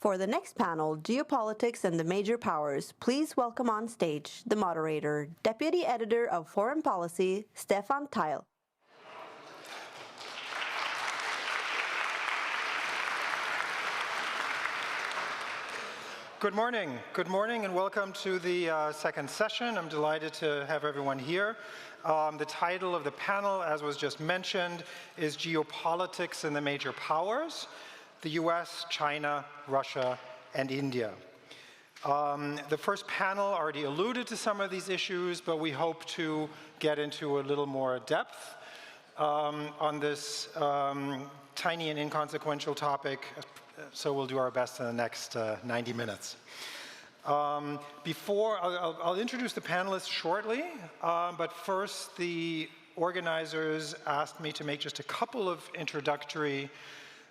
For the next panel, Geopolitics and the Major Powers, please welcome on stage the moderator, Deputy Editor of Foreign Policy, Stefan Theil. Good morning, and welcome to the second session. I'm delighted to have everyone here. The title of the panel, as was just mentioned, is Geopolitics and the Major Powers, the U.S., China, Russia, and India. The first panel already alluded to some of these issues, but we hope to get into a little more depth on this tiny and inconsequential topic, so we'll do our best in the next 90 minutes. I'll introduce the panelists shortly, but first the organizers asked me to make just a couple of introductory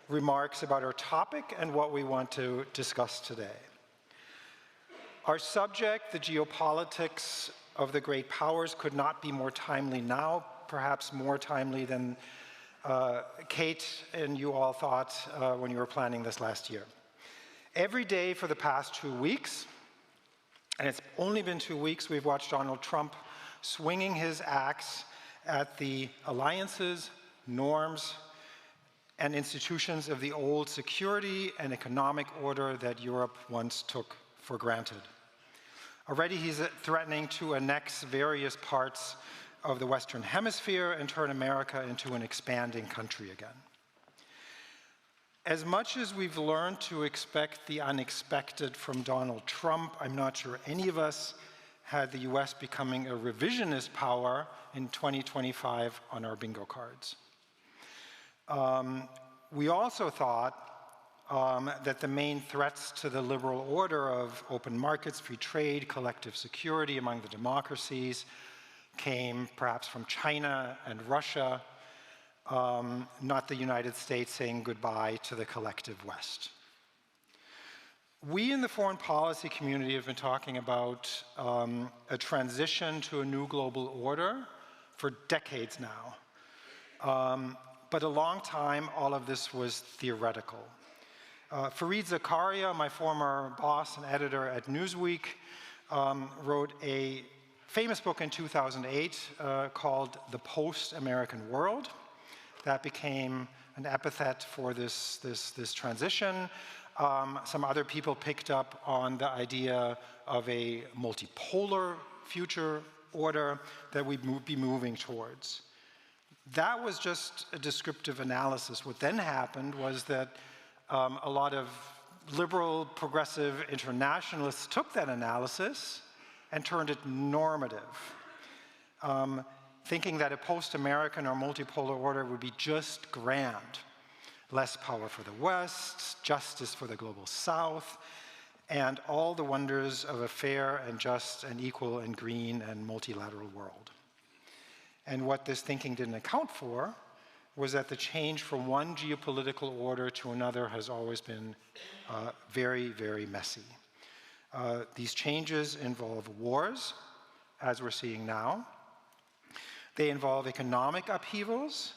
remarks about our topic and what we want to discuss today. Our subject, the geopolitics of the great powers, could not be more timely now, perhaps more timely than Kate and you all thought when you were planning this last year. Every day for the past 2 weeks, and it's only been 2 weeks, we've watched Donald Trump swinging his axe at the alliances, norms, and institutions of the old security and economic order that Europe once took for granted. Already he's threatening to annex various parts of the Western Hemisphere and turn America into an expanding country again. As much as we've learned to expect the unexpected from Donald Trump, I'm not sure any of us had the US becoming a revisionist power in 2025 on our bingo cards. We also thought that the main threats to the liberal order of open markets, free trade, collective security among the democracies came perhaps from China and Russia, not the United States saying goodbye to the collective West. We in the foreign policy community have been talking about a transition to a new global order for decades now. But a long time, all of this was theoretical. Fareed Zakaria, my former boss and editor at Newsweek, wrote a famous book in 2008 called The Post-American World. That became an epithet for this transition. Some other people picked up on the idea of a multipolar future order that we'd be moving towards. That was just a descriptive analysis. What then happened was that a lot of liberal, progressive internationalists took that analysis and turned it normative, thinking that a post-American or multipolar order would be just grand. Less power for the West, justice for the global South, and all the wonders of a fair and just and equal and green and multilateral world. And what this thinking didn't account for was that the change from one geopolitical order to another has always been very, very messy. These changes involve wars, as we're seeing now. They involve economic upheavals,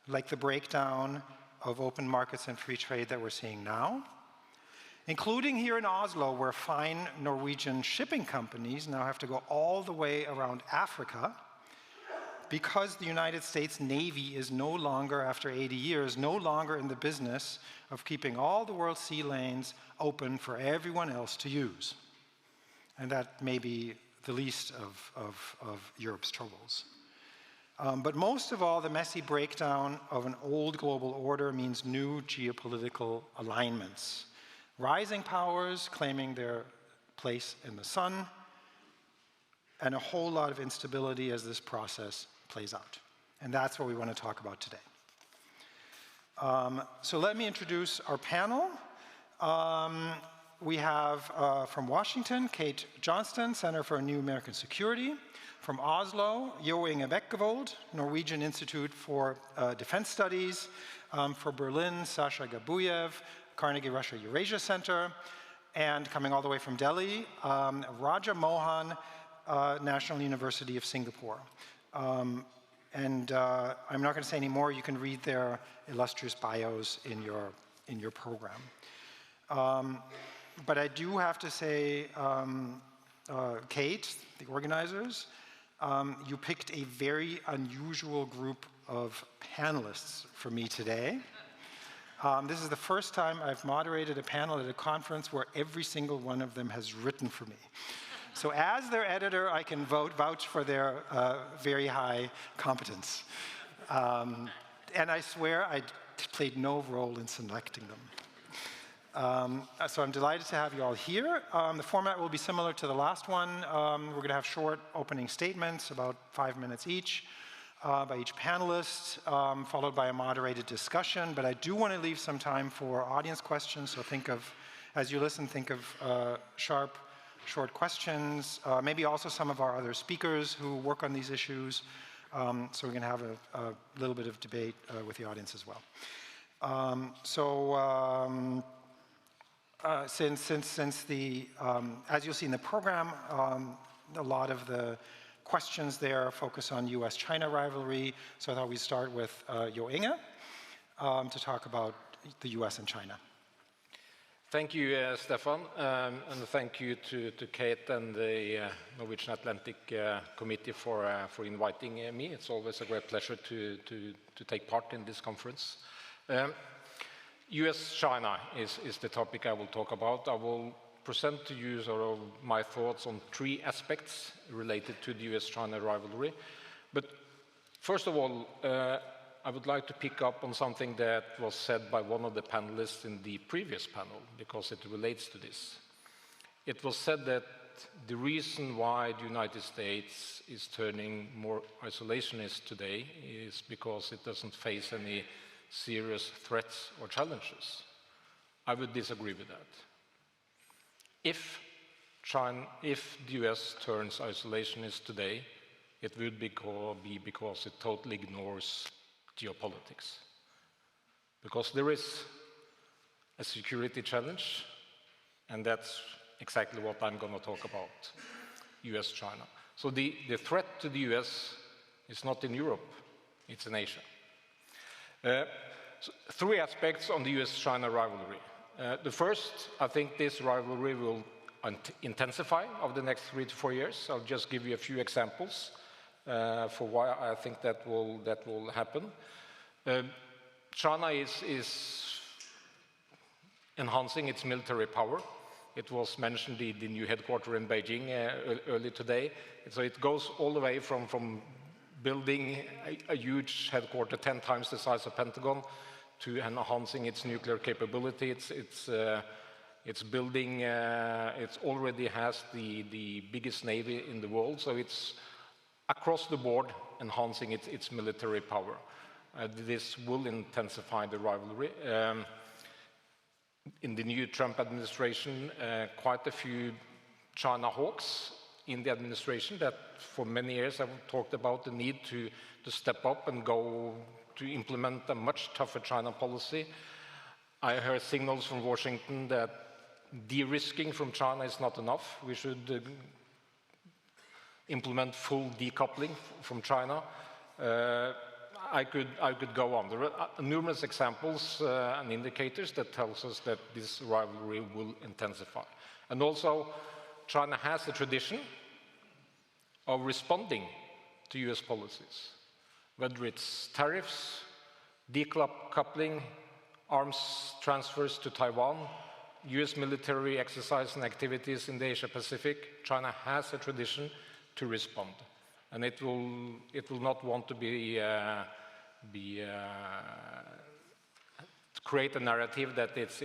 like the breakdown of open markets and free trade that we're seeing now, including here in Oslo, where fine Norwegian shipping companies now have to go all the way around Africa because the United States Navy is no longer, after 80 years, no longer in the business of keeping all the world's sea lanes open for everyone else to use. And that may be the least of Europe's troubles. But most of all, the messy breakdown of an old global order means new geopolitical alignments. Rising powers claiming their place in the sun, and a whole lot of instability as this process plays out. And that's what we want to talk about today. So let me introduce our panel. We have from Washington, Kate Johnston, Center for New American Security. From Oslo, Jo Inge Bekkevold, Norwegian Institute for Defense Studies. For Berlin, Sasha Gabuyev, Carnegie Russia Eurasia Center. And coming all the way from Delhi, Raja Mohan, National University of Singapore. I'm not going to say any more. You can read their illustrious bios in your program. But I do have to say, Kate, the organizers, you picked a very unusual group of panelists for me today. This is the first time I've moderated a panel at a conference where every single one of them has written for me. So as their editor, I can vouch for their very high competence. And I swear I played no role in selecting them. So I'm delighted to have you all here. The format will be similar to the last one. We're going to have short opening statements, about 5 minutes each, by each panelist, followed by a moderated discussion. But I do want to leave some time for audience questions. So think of, as you listen, think of sharp, short questions. Maybe also some of our other speakers who work on these issues. So we're going to have a little bit of debate with the audience as well. Since the, as you'll see in the program, a lot of the questions there focus on U.S. China rivalry. So I thought we'd start with Jo Inge to talk about the U.S. and China. Thank you, Stefan, and thank you to Kate and the Norwegian Atlantic Committee for inviting me. It's always a great pleasure to take part in this conference. U.S. China is the topic I will talk about. I will present to you sort of my thoughts on 3 aspects related to the U.S. China rivalry. But first of all, I would like to pick up on something that was said by one of the panelists in the previous panel, because it relates to this. It was said that the reason why the United States is turning more isolationist today is because it doesn't face any serious threats or challenges. I would disagree with that. If the US turns isolationist today, it would be because it totally ignores geopolitics. Because there is a security challenge, and that's exactly what I'm going to talk about, US-China. So the threat to the US is not in Europe, it's in Asia. So 3 aspects on the US-China rivalry. The first, I think this rivalry will intensify over the next 3 to 4 years. I'll just give you a few examples for why I think that will happen. China is enhancing its military power. It was mentioned the new headquarters in Beijing early today. So it goes all the way from building a huge headquarters 10 times the size of Pentagon to enhancing its nuclear capability. It's building. It already has the biggest navy in the world. So it's across the board enhancing its military power. This will intensify the rivalry. In the new Trump administration, quite a few China hawks in the administration that for many years have talked about the need to step up and go to implement a much tougher China policy. I heard signals from Washington that de-risking from China is not enough. We should implement full decoupling from China. I could go on. There are numerous examples and indicators that tells us that this rivalry will intensify. And also, China has a tradition of responding to US policies, whether it's tariffs, decoupling, arms transfers to Taiwan, US military exercise and activities in the Asia-Pacific. China has a tradition to respond. And it will not want to create a narrative that it's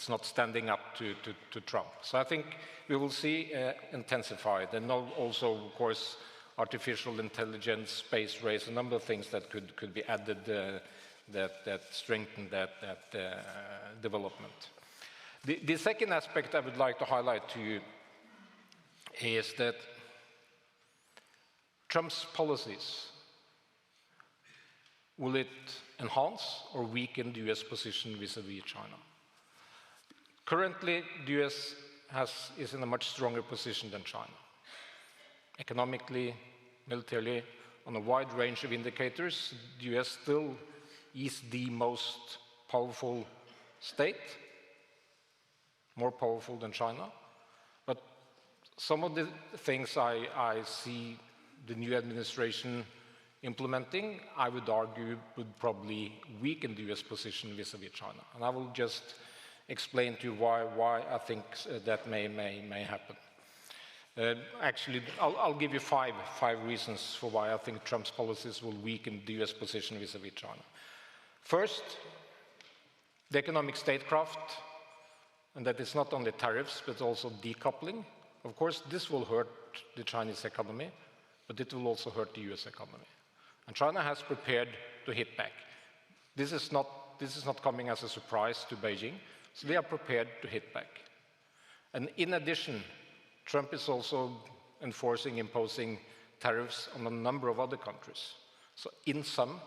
not standing up to Trump. So I think we will see intensified, and also, of course, artificial intelligence, space race, a number of things that could be added that strengthen that development. The second aspect I would like to highlight to you is that Trump's policies, will it enhance or weaken the US position vis-à-vis China? Currently, the US is in a much stronger position than China. Economically, militarily, on a wide range of indicators, the US still is the most powerful state, more powerful than China. But some of the things I see the new administration implementing, I would argue, would probably weaken the US position vis-à-vis China. And I will just explain to you why I think that may happen. Actually, I'll give you five reasons for why I think Trump's policies will weaken the US position vis-à-vis China. First, the economic statecraft, and that is not only tariffs, but also decoupling. Of course, this will hurt the Chinese economy, but it will also hurt the US economy. And China has prepared to hit back. This is not coming as a surprise to Beijing, so they are prepared to hit back. And in addition, Trump is also imposing tariffs on a number of other countries. So in sum,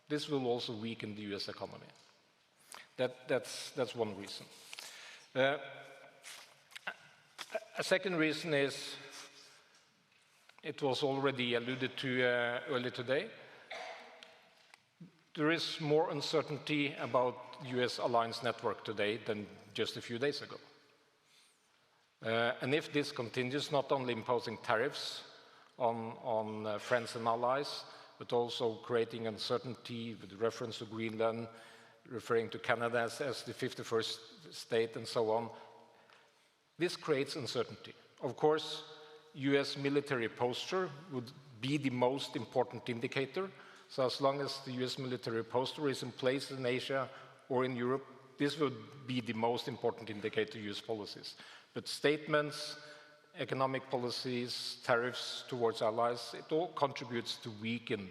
this will also weaken the US economy. That's one reason. A second reason is, it was already alluded to earlier today, there is more uncertainty about US alliance network today than just a few days ago. And if this continues, not only imposing tariffs on friends and allies, but also creating uncertainty with reference to Greenland, referring to Canada as the 51st state and so on, this creates uncertainty. Of course, US military posture would be the most important indicator. So as long as the US military posture is in place in Asia or in Europe, this would be the most important indicator of US policies. But statements, economic policies, tariffs towards allies, it all contributes to weaken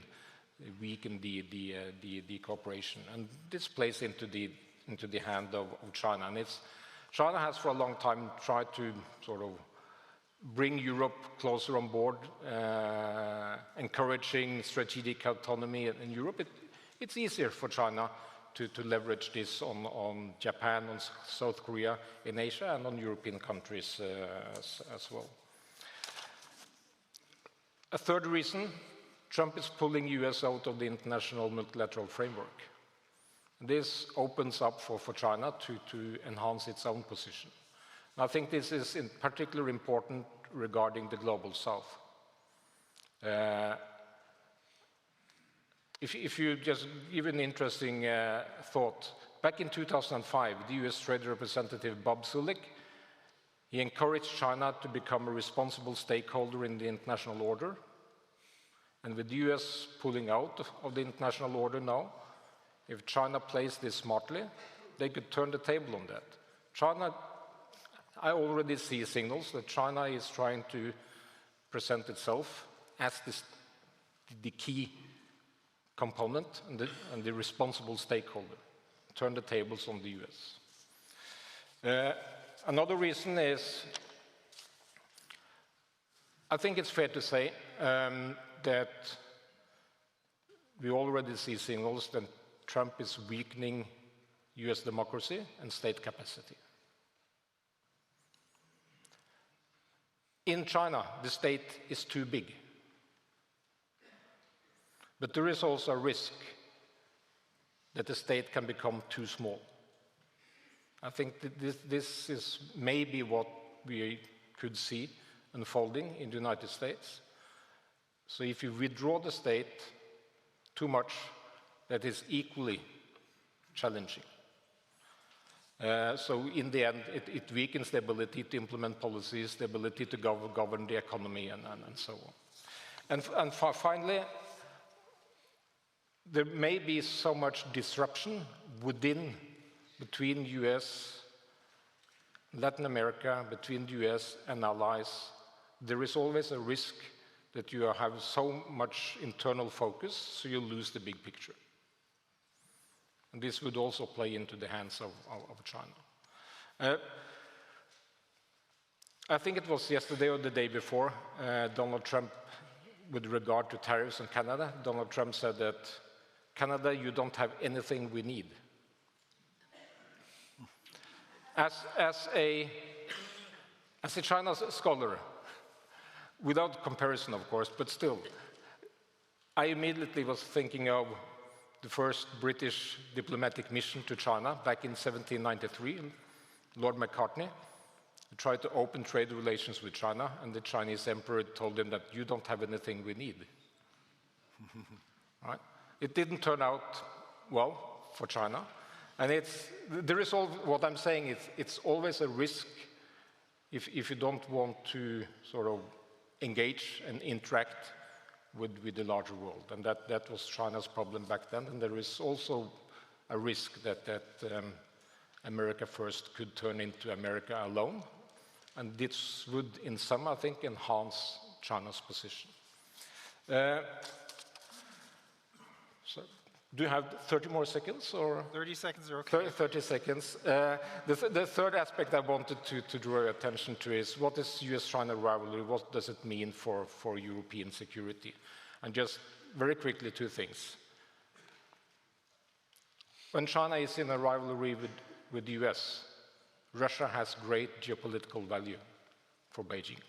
the cooperation. And this plays into the hand of China. And China has for a long time tried to sort of bring Europe closer on board, encouraging strategic autonomy in Europe. It's easier for China to leverage this on Japan, on South Korea in Asia, and on European countries as well. A third reason, Trump is pulling US out of the international multilateral framework. This opens up for China to enhance its own position. And I think this is in particular important regarding the global south. If you just give an interesting thought, back in 2005, the US Trade Representative Bob Sulik, he encouraged China to become a responsible stakeholder in the international order. And with the US pulling out of the international order now, if China plays this smartly, they could turn the table on that. China, I already see signals that China is trying to present itself as the key component and the responsible stakeholder, turn the tables on the US. Another reason is, I think it's fair to say that we already see signals that Trump is weakening US democracy and state capacity. In China, the state is too big. But there is also a risk that the state can become too small. I think that this is maybe what we could see unfolding in the United States. So if you withdraw the state too much, that is equally challenging. So in the end, it weakens the ability to implement policies, the ability to govern the economy, and so on. And finally, there may be so much disruption between US, Latin America, between the US and allies. There is always a risk that you have so much internal focus, so you lose the big picture. And this would also play into the hands of China. I think it was yesterday or the day before, Donald Trump, with regard to tariffs on Canada, Donald Trump said that, Canada, you don't have anything we need. As a China scholar, without comparison, of course, but still, I immediately was thinking of the first British diplomatic mission to China back in 1793, Lord McCartney tried to open trade relations with China, and the Chinese emperor told him that you don't have anything we need. Right? It didn't turn out well for China, and what I'm saying is it's always a risk if you don't want to sort of engage and interact with the larger world, and that was China's problem back then. And there is also a risk that America first could turn into America alone, and this would, in some, I think, enhance China's position. So, do you have 30 more seconds, or 30 seconds are okay. 30 seconds. The third aspect I wanted to draw your attention to is what is U.S.-China rivalry? What does it mean for European security? And just very quickly, two things. When China is in a rivalry with the US, Russia has great geopolitical value for Beijing.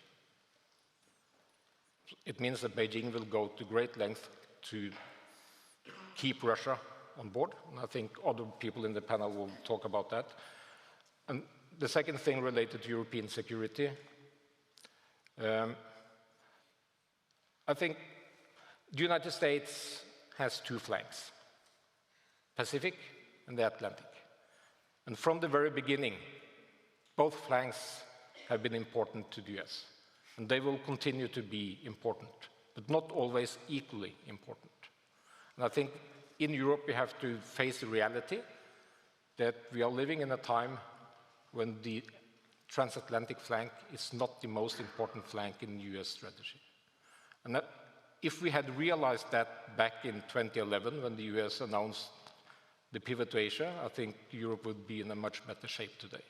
It means that Beijing will go to great length to keep Russia on board, and I think other people in the panel will talk about that. And the second thing related to European security, I think the United States has two flanks, Pacific and the Atlantic. And from the very beginning, both flanks have been important to the US, and they will continue to be important, but not always equally important. And I think in Europe we have to face the reality that we are living in a time when the transatlantic flank is not the most important flank in US strategy. And that, if we had realized that back in 2011 when the US announced the pivot to Asia, I think Europe would be in a much better shape today.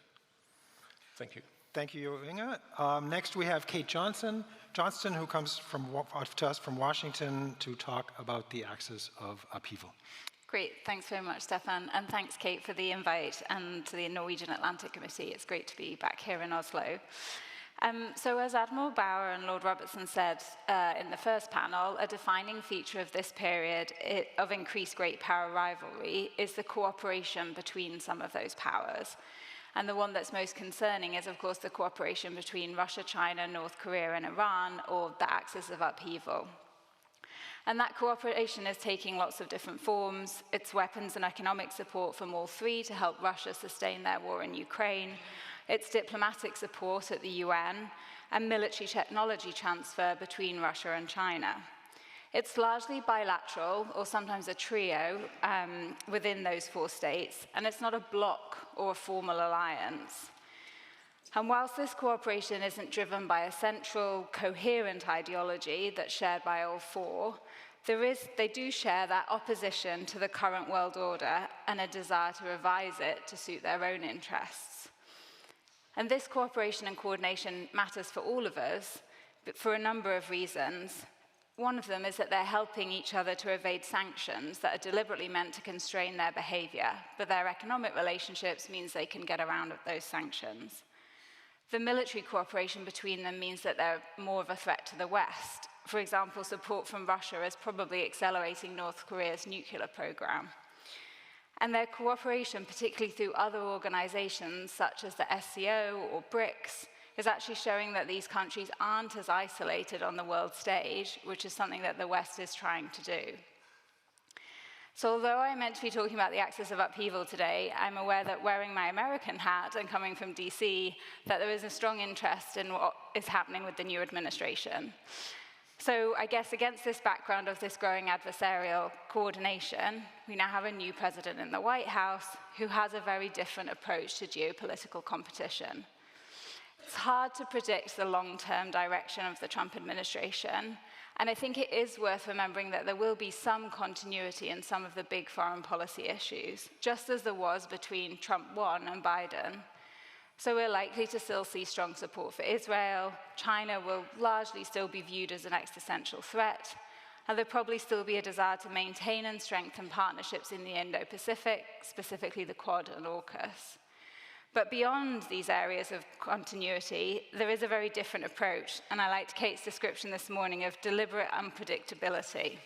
Thank you. Thank you, Inge. Next we have Kate Johnston, who comes to us from Washington to talk about the axis of upheaval. Great, thanks very much, Stefan, and thanks, Kate, for the invite, and to the Norwegian Atlantic Committee. It's great to be back here in Oslo. So as Admiral Bauer and Lord Robertson said in the first panel, a defining feature of this period of increased great power rivalry is the cooperation between some of those powers. And the one that's most concerning is, of course, the cooperation between Russia, China, North Korea, and Iran, or the axis of upheaval. And that cooperation is taking lots of different forms. It's weapons and economic support from all three to help Russia sustain their war in Ukraine. It's diplomatic support at the UN, and military technology transfer between Russia and China. It's largely bilateral, or sometimes a trio, within those four states, and it's not a bloc or a formal alliance. And whilst this cooperation isn't driven by a central, coherent ideology that's shared by all four, they do share that opposition to the current world order and a desire to revise it to suit their own interests. And this cooperation and coordination matters for all of us, but for a number of reasons. One of them is that they're helping each other to evade sanctions that are deliberately meant to constrain their behavior, but their economic relationships means they can get around those sanctions. The military cooperation between them means that they're more of a threat to the West. For example, support from Russia is probably accelerating North Korea's nuclear program. And their cooperation, particularly through other organizations such as the SCO or BRICS, is actually showing that these countries aren't as isolated on the world stage, which is something that the West is trying to do. So although I'm meant to be talking about the axis of upheaval today, I'm aware that wearing my American hat and coming from DC, that there is a strong interest in what is happening with the new administration. So I guess against this background of this growing adversarial coordination, we now have a new president in the White House who has a very different approach to geopolitical competition. It's hard to predict the long-term direction of the Trump administration, and I think it is worth remembering that there will be some continuity in some of the big foreign policy issues, just as there was between Trump 1 and Biden. So we're likely to still see strong support for Israel. China will largely still be viewed as an existential threat, and there'll probably still be a desire to maintain and strengthen partnerships in the Indo-Pacific, specifically the Quad and AUKUS. But beyond these areas of continuity, there is a very different approach, and I liked Kate's description this morning of deliberate unpredictability.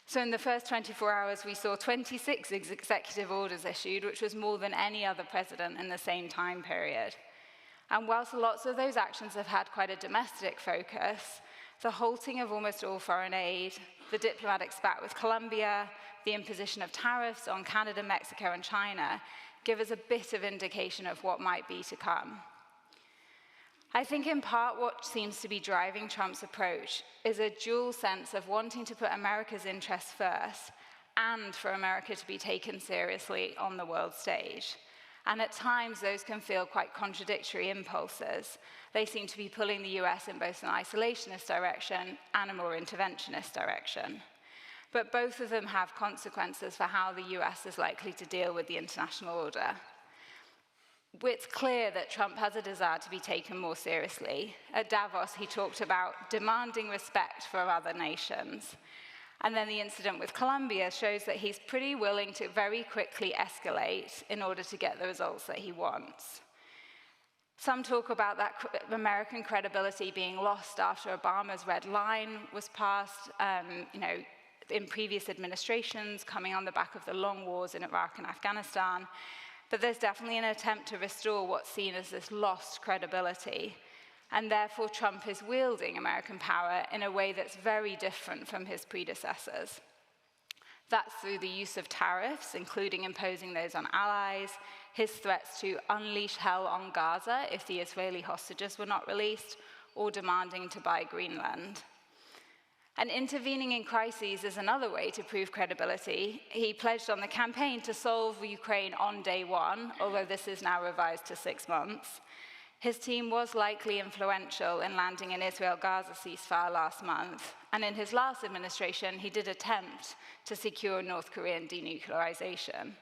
So in the first 24 hours, we saw 26 executive orders issued, which was more than any other president in the same time period. And whilst lots of those actions have had quite a domestic focus, the halting of almost all foreign aid, the diplomatic spat with Colombia, the imposition of tariffs on Canada, Mexico, and China give us a bit of indication of what might be to come. I think in part what seems to be driving Trump's approach is a dual sense of wanting to put America's interests first and for America to be taken seriously on the world stage. And at times, those can feel quite contradictory impulses. They seem to be pulling the US in both an isolationist direction and a more interventionist direction. But both of them have consequences for how the US is likely to deal with the international order. It's clear that Trump has a desire to be taken more seriously. At Davos, he talked about demanding respect for other nations. And then the incident with Colombia shows that he's pretty willing to very quickly escalate in order to get the results that he wants. Some talk about that American credibility being lost after Obama's red line was passed, in previous administrations, coming on the back of the long wars in Iraq and Afghanistan. But there's definitely an attempt to restore what's seen as this lost credibility. And therefore, Trump is wielding American power in a way that's very different from his predecessors. That's through the use of tariffs, including imposing those on allies, his threats to unleash hell on Gaza if the Israeli hostages were not released, or demanding to buy Greenland. And intervening in crises is another way to prove credibility. He pledged on the campaign to solve Ukraine on day one, although this is now revised to 6 months. His team was likely influential in landing an Israel-Gaza ceasefire last month, and in his last administration, he did attempt to secure North Korean denuclearization.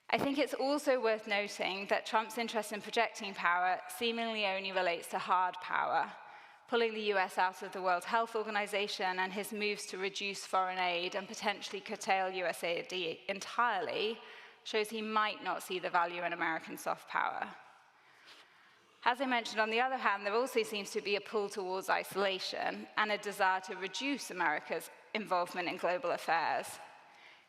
I think it's also worth noting that Trump's interest in projecting power seemingly only relates to hard power. Pulling the US out of the World Health Organization and his moves to reduce foreign aid and potentially curtail US aid entirely shows he might not see the value in American soft power. As I mentioned, on the other hand, there also seems to be a pull towards isolation and a desire to reduce America's involvement in global affairs.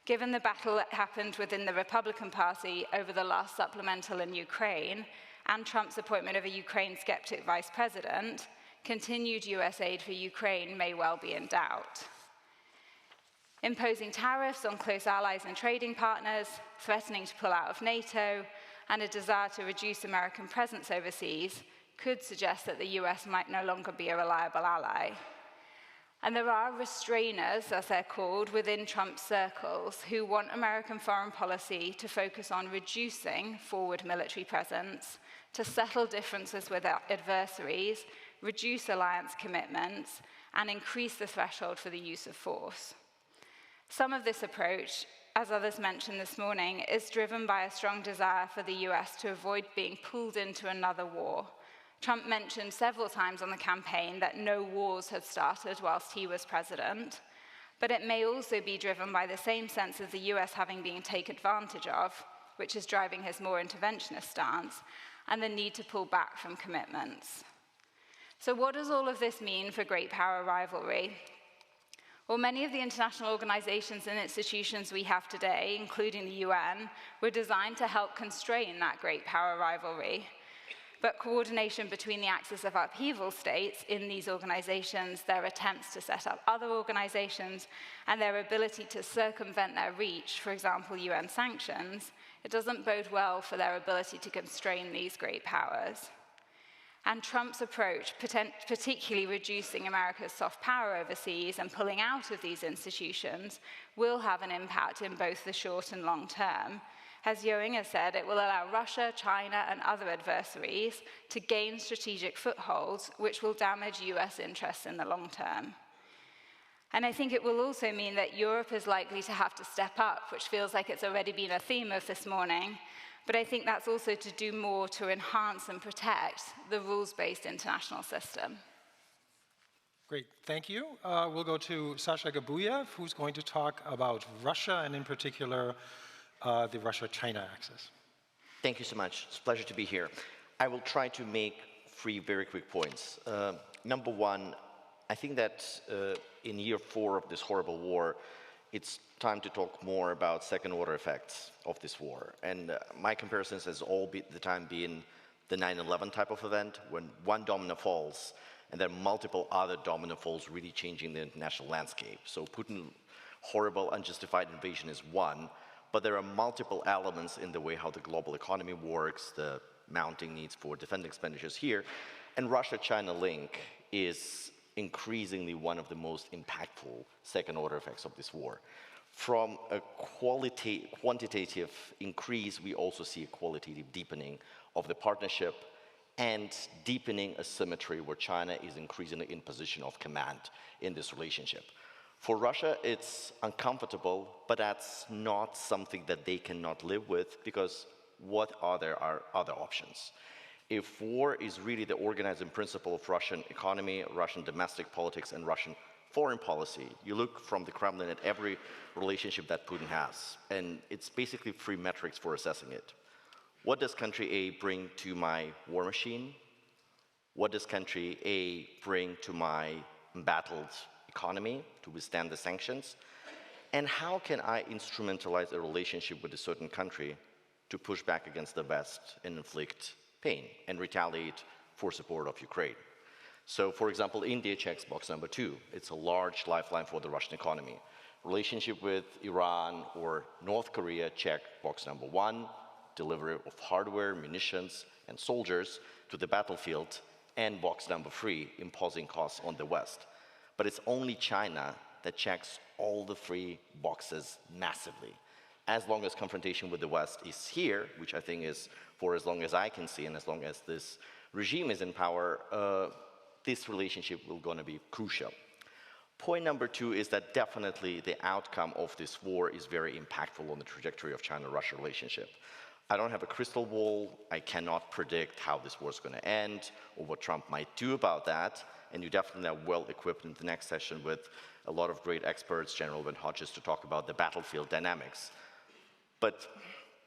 Given the battle that happened within the Republican Party over the last supplemental in Ukraine and Trump's appointment of a Ukraine skeptic vice president, continued US aid for Ukraine may well be in doubt. Imposing tariffs on close allies and trading partners, threatening to pull out of NATO, and a desire to reduce American presence overseas could suggest that the US might no longer be a reliable ally. And there are restrainers, as they're called, within Trump's circles who want American foreign policy to focus on reducing forward military presence, to settle differences with our adversaries, reduce alliance commitments, and increase the threshold for the use of force. Some of this approach, as others mentioned this morning, is driven by a strong desire for the US to avoid being pulled into another war. Trump mentioned several times on the campaign that no wars had started whilst he was president, but it may also be driven by the same sense of the US having been taken advantage of, which is driving his more interventionist stance, and the need to pull back from commitments. So what does all of this mean for great power rivalry? Well, many of the international organizations and institutions we have today, including the UN, were designed to help constrain that great power rivalry. But coordination between the axis of upheaval states in these organizations, their attempts to set up other organizations, and their ability to circumvent their reach, for example, UN sanctions, it doesn't bode well for their ability to constrain these great powers. And Trump's approach, particularly reducing America's soft power overseas and pulling out of these institutions, will have an impact in both the short and long term. As Yoing has said, it will allow Russia, China, and other adversaries to gain strategic footholds, which will damage US interests in the long term. And I think it will also mean that Europe is likely to have to step up, which feels like it's already been a theme of this morning. But I think that's also to do more to enhance and protect the rules-based international system. Great, thank you. We'll go to Sasha Gabuyev, who's going to talk about Russia, and in particular, the Russia-China axis. Thank you so much. It's a pleasure to be here. I will try to make 3 very quick points. Number one, I think that in year 4 of this horrible war, it's time to talk more about second-order effects of this war. And my comparisons has all the time been the 9/11 type of event, when one domino falls, and then multiple other domino falls, really changing the international landscape. So Putin's horrible, unjustified invasion is one, but there are multiple elements in the way how the global economy works, the mounting needs for defense expenditures here, and Russia-China link is increasingly one of the most impactful second-order effects of this war. From a quantitative increase, we also see a qualitative deepening of the partnership and deepening asymmetry where China is increasingly in position of command in this relationship. For Russia, it's uncomfortable, but that's not something that they cannot live with, because what are there are other options? If war is really the organizing principle of Russian economy, Russian domestic politics, and Russian foreign policy, you look from the Kremlin at every relationship that Putin has, and it's basically three metrics for assessing it. What does country A bring to my war machine? What does country A bring to my embattled economy to withstand the sanctions? And how can I instrumentalize a relationship with a certain country to push back against the West and inflict pain and retaliate for support of Ukraine? So, for example, India checks box number 2. It's a large lifeline for the Russian economy. Relationship with Iran or North Korea check box number 1, delivery of hardware, munitions, and soldiers to the battlefield, and box number 3, imposing costs on the West. But it's only China that checks all the 3 boxes massively. As long as confrontation with the West is here, which I think is for as long as I can see and as long as this regime is in power, this relationship will going to be crucial. Point number 2 is that definitely the outcome of this war is very impactful on the trajectory of China-Russia relationship. I don't have a crystal ball. I cannot predict how this war is going to end or what Trump might do about that. And you definitely are well equipped in the next session with a lot of great experts, General Ben Hodges, to talk about the battlefield dynamics. But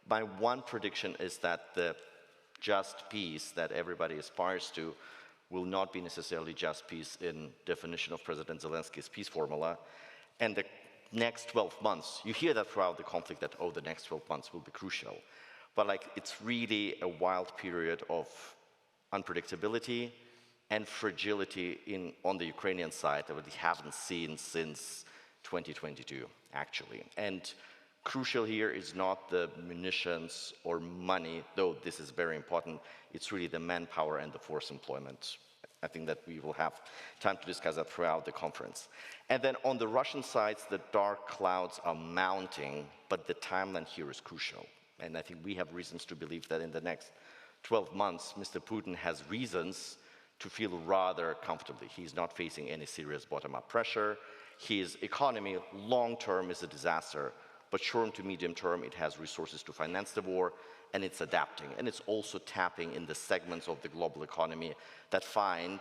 my one prediction is that the just peace that everybody aspires to will not be necessarily just peace in definition of President Zelensky's peace formula. And the next 12 months, you hear that throughout the conflict that, oh, the next 12 months will be crucial. But like, it's really a wild period of unpredictability and fragility on the Ukrainian side that we haven't seen since 2022, actually. And crucial here is not the munitions or money, though this is very important. It's really the manpower and the force employment. I think that we will have time to discuss that throughout the conference. And then on the Russian side, the dark clouds are mounting, but the timeline here is crucial. And I think we have reasons to believe that in the next 12 months, Mr. Putin has reasons to feel rather comfortably. He's not facing any serious bottom-up pressure. His economy, long-term, is a disaster, but short to medium term, it has resources to finance the war, and it's adapting. And it's also tapping in the segments of the global economy that find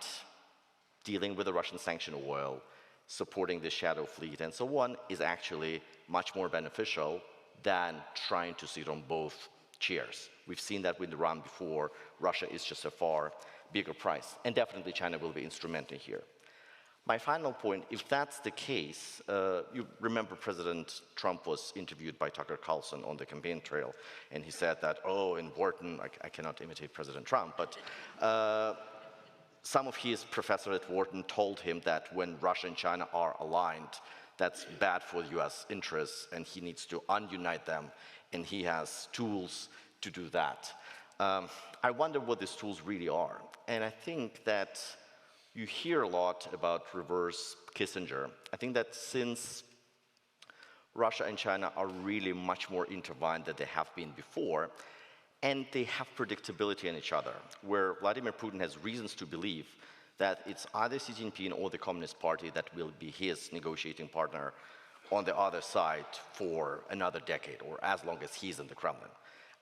dealing with the Russian sanctioned oil, supporting the shadow fleet, and so on, is actually much more beneficial than trying to sit on both chairs. We've seen that with Iran before. Russia is just a far bigger price, and definitely China will be instrumental here. My final point, if that's the case, you remember President Trump was interviewed by Tucker Carlson on the campaign trail, and he said that, oh, in Wharton, I cannot imitate President Trump, but some of his professors at Wharton told him that when Russia and China are aligned, that's bad for US interests, and he needs to unite them, and he has tools to do that. I wonder what these tools really are, and I think that you hear a lot about reverse Kissinger. I think that since Russia and China are really much more intertwined than they have been before, and they have predictability in each other, where Vladimir Putin has reasons to believe that it's either Xi Jinping or the Communist Party that will be his negotiating partner on the other side for another decade, or as long as he's in the Kremlin.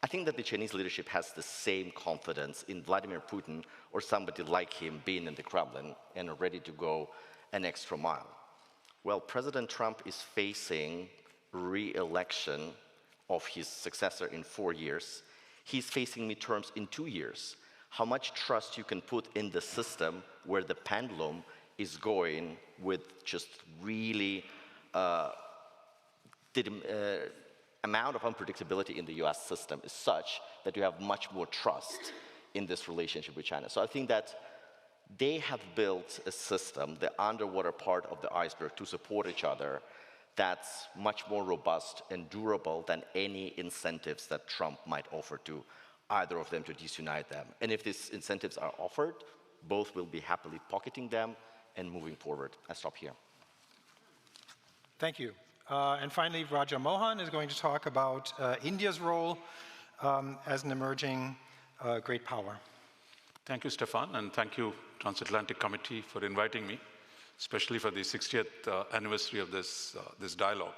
I think that the Chinese leadership has the same confidence in Vladimir Putin or somebody like him being in the Kremlin and ready to go an extra mile. Well, President Trump is facing re-election of his successor in 4 years. He's facing midterms in 2 years. How much trust you can put in the system where the pendulum is going with just really the amount of unpredictability in the US system is such that you have much more trust in this relationship with China. So I think that they have built a system, the underwater part of the iceberg, to support each other that's much more robust and durable than any incentives that Trump might offer to either of them to disunite them. And if these incentives are offered, both will be happily pocketing them and moving forward. I stop here. Thank you. And finally, Raja Mohan is going to talk about India's role as an emerging great power. Thank you, Stefan, and thank you, Transatlantic Committee, for inviting me, especially for the 60th anniversary of this dialogue.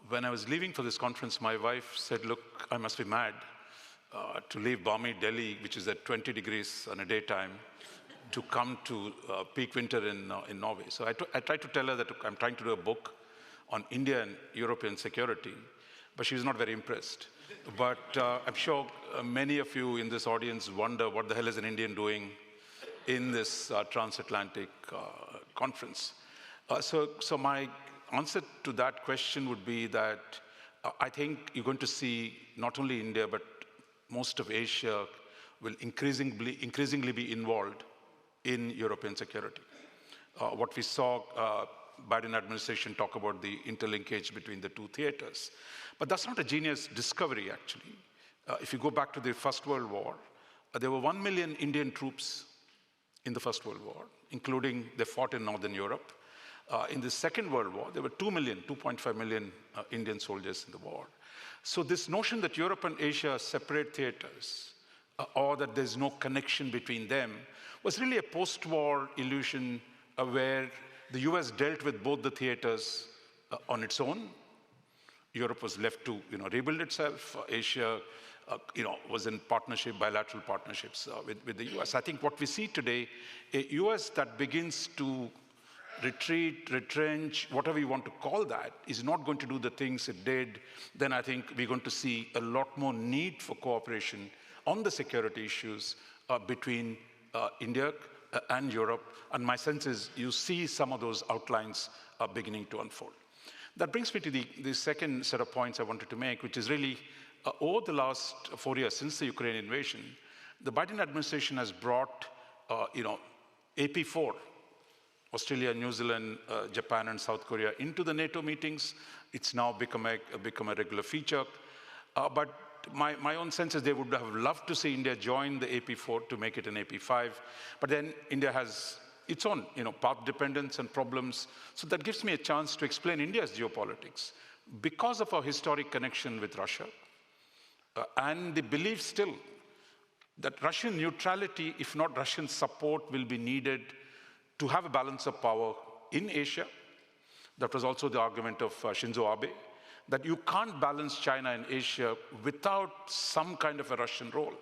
When I was leaving for this conference, my wife said, look, I must be mad to leave balmy Delhi, which is at 20 degrees on a daytime, to come to peak winter in Norway. So I tried to tell her that I'm trying to do a book on India and European security, but she was not very impressed. But I'm sure many of you in this audience wonder what the hell is an Indian doing in this transatlantic conference. So my answer to that question would be that I think you're going to see not only India, but most of Asia will increasingly be involved in European security. What we saw Biden administration talk about the interlinkage between the two theaters. But that's not a genius discovery, actually. If you go back to the First World War, there were 1 million Indian troops in the First World War, including they fought in Northern Europe. In the Second World War, there were 2.5 million Indian soldiers in the war. So this notion that Europe and Asia are separate theaters, or that there's no connection between them, was really a post-war illusion where the US dealt with both the theaters on its own. Europe was left to rebuild itself. Asia was in bilateral partnerships with the US. I think what we see today, a US that begins to retreat, retrench, whatever you want to call that, is not going to do the things it did. Then I think we're going to see a lot more need for cooperation on the security issues between India and Europe. And my sense is you see some of those outlines beginning to unfold. That brings me to the second set of points I wanted to make, which is really over the last 4 years since the Ukraine invasion, the Biden administration has brought AP4, Australia, New Zealand, Japan, and South Korea into the NATO meetings. It's now become a regular feature. But my own sense is they would have loved to see India join the AP4 to make it an AP5. But then India has its own path dependence and problems. So that gives me a chance to explain India's geopolitics. Because of our historic connection with Russia, and the belief still that Russian neutrality, if not Russian support, will be needed to have a balance of power in Asia. That was also the argument of Shinzo Abe, that you can't balance China and Asia without some kind of a Russian role,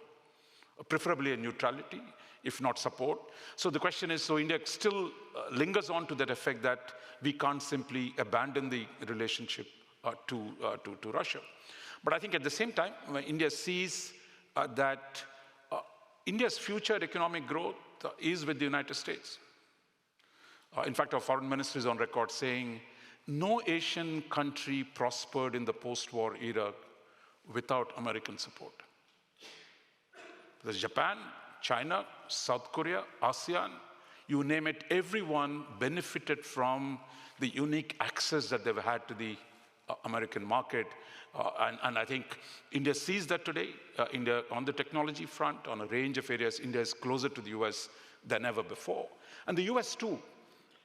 preferably a neutrality, if not support. So the question is, so India still lingers on to that effect that we can't simply abandon the relationship to Russia. But I think at the same time, when India sees that India's future economic growth is with the United States. In fact, our foreign minister is on record saying, no Asian country prospered in the post-war era without American support. There's Japan, China, South Korea, ASEAN, you name it, everyone benefited from the unique access that they've had to the American market. And I think India sees that today. India, on the technology front, on a range of areas, India is closer to the US than ever before. And the US, too,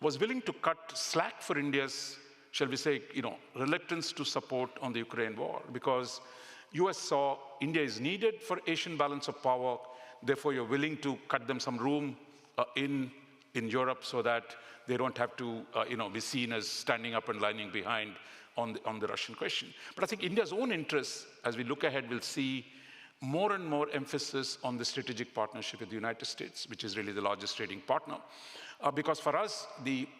was willing to cut slack for India's, shall we say, reluctance to support on the Ukraine war, because US saw India is needed for Asian balance of power. Therefore, you're willing to cut them some room in Europe so that they don't have to be seen as standing up and lining behind on the Russian question. But I think India's own interests, as we look ahead, will see more and more emphasis on the strategic partnership with the United States, which is really the largest trading partner. Because for us,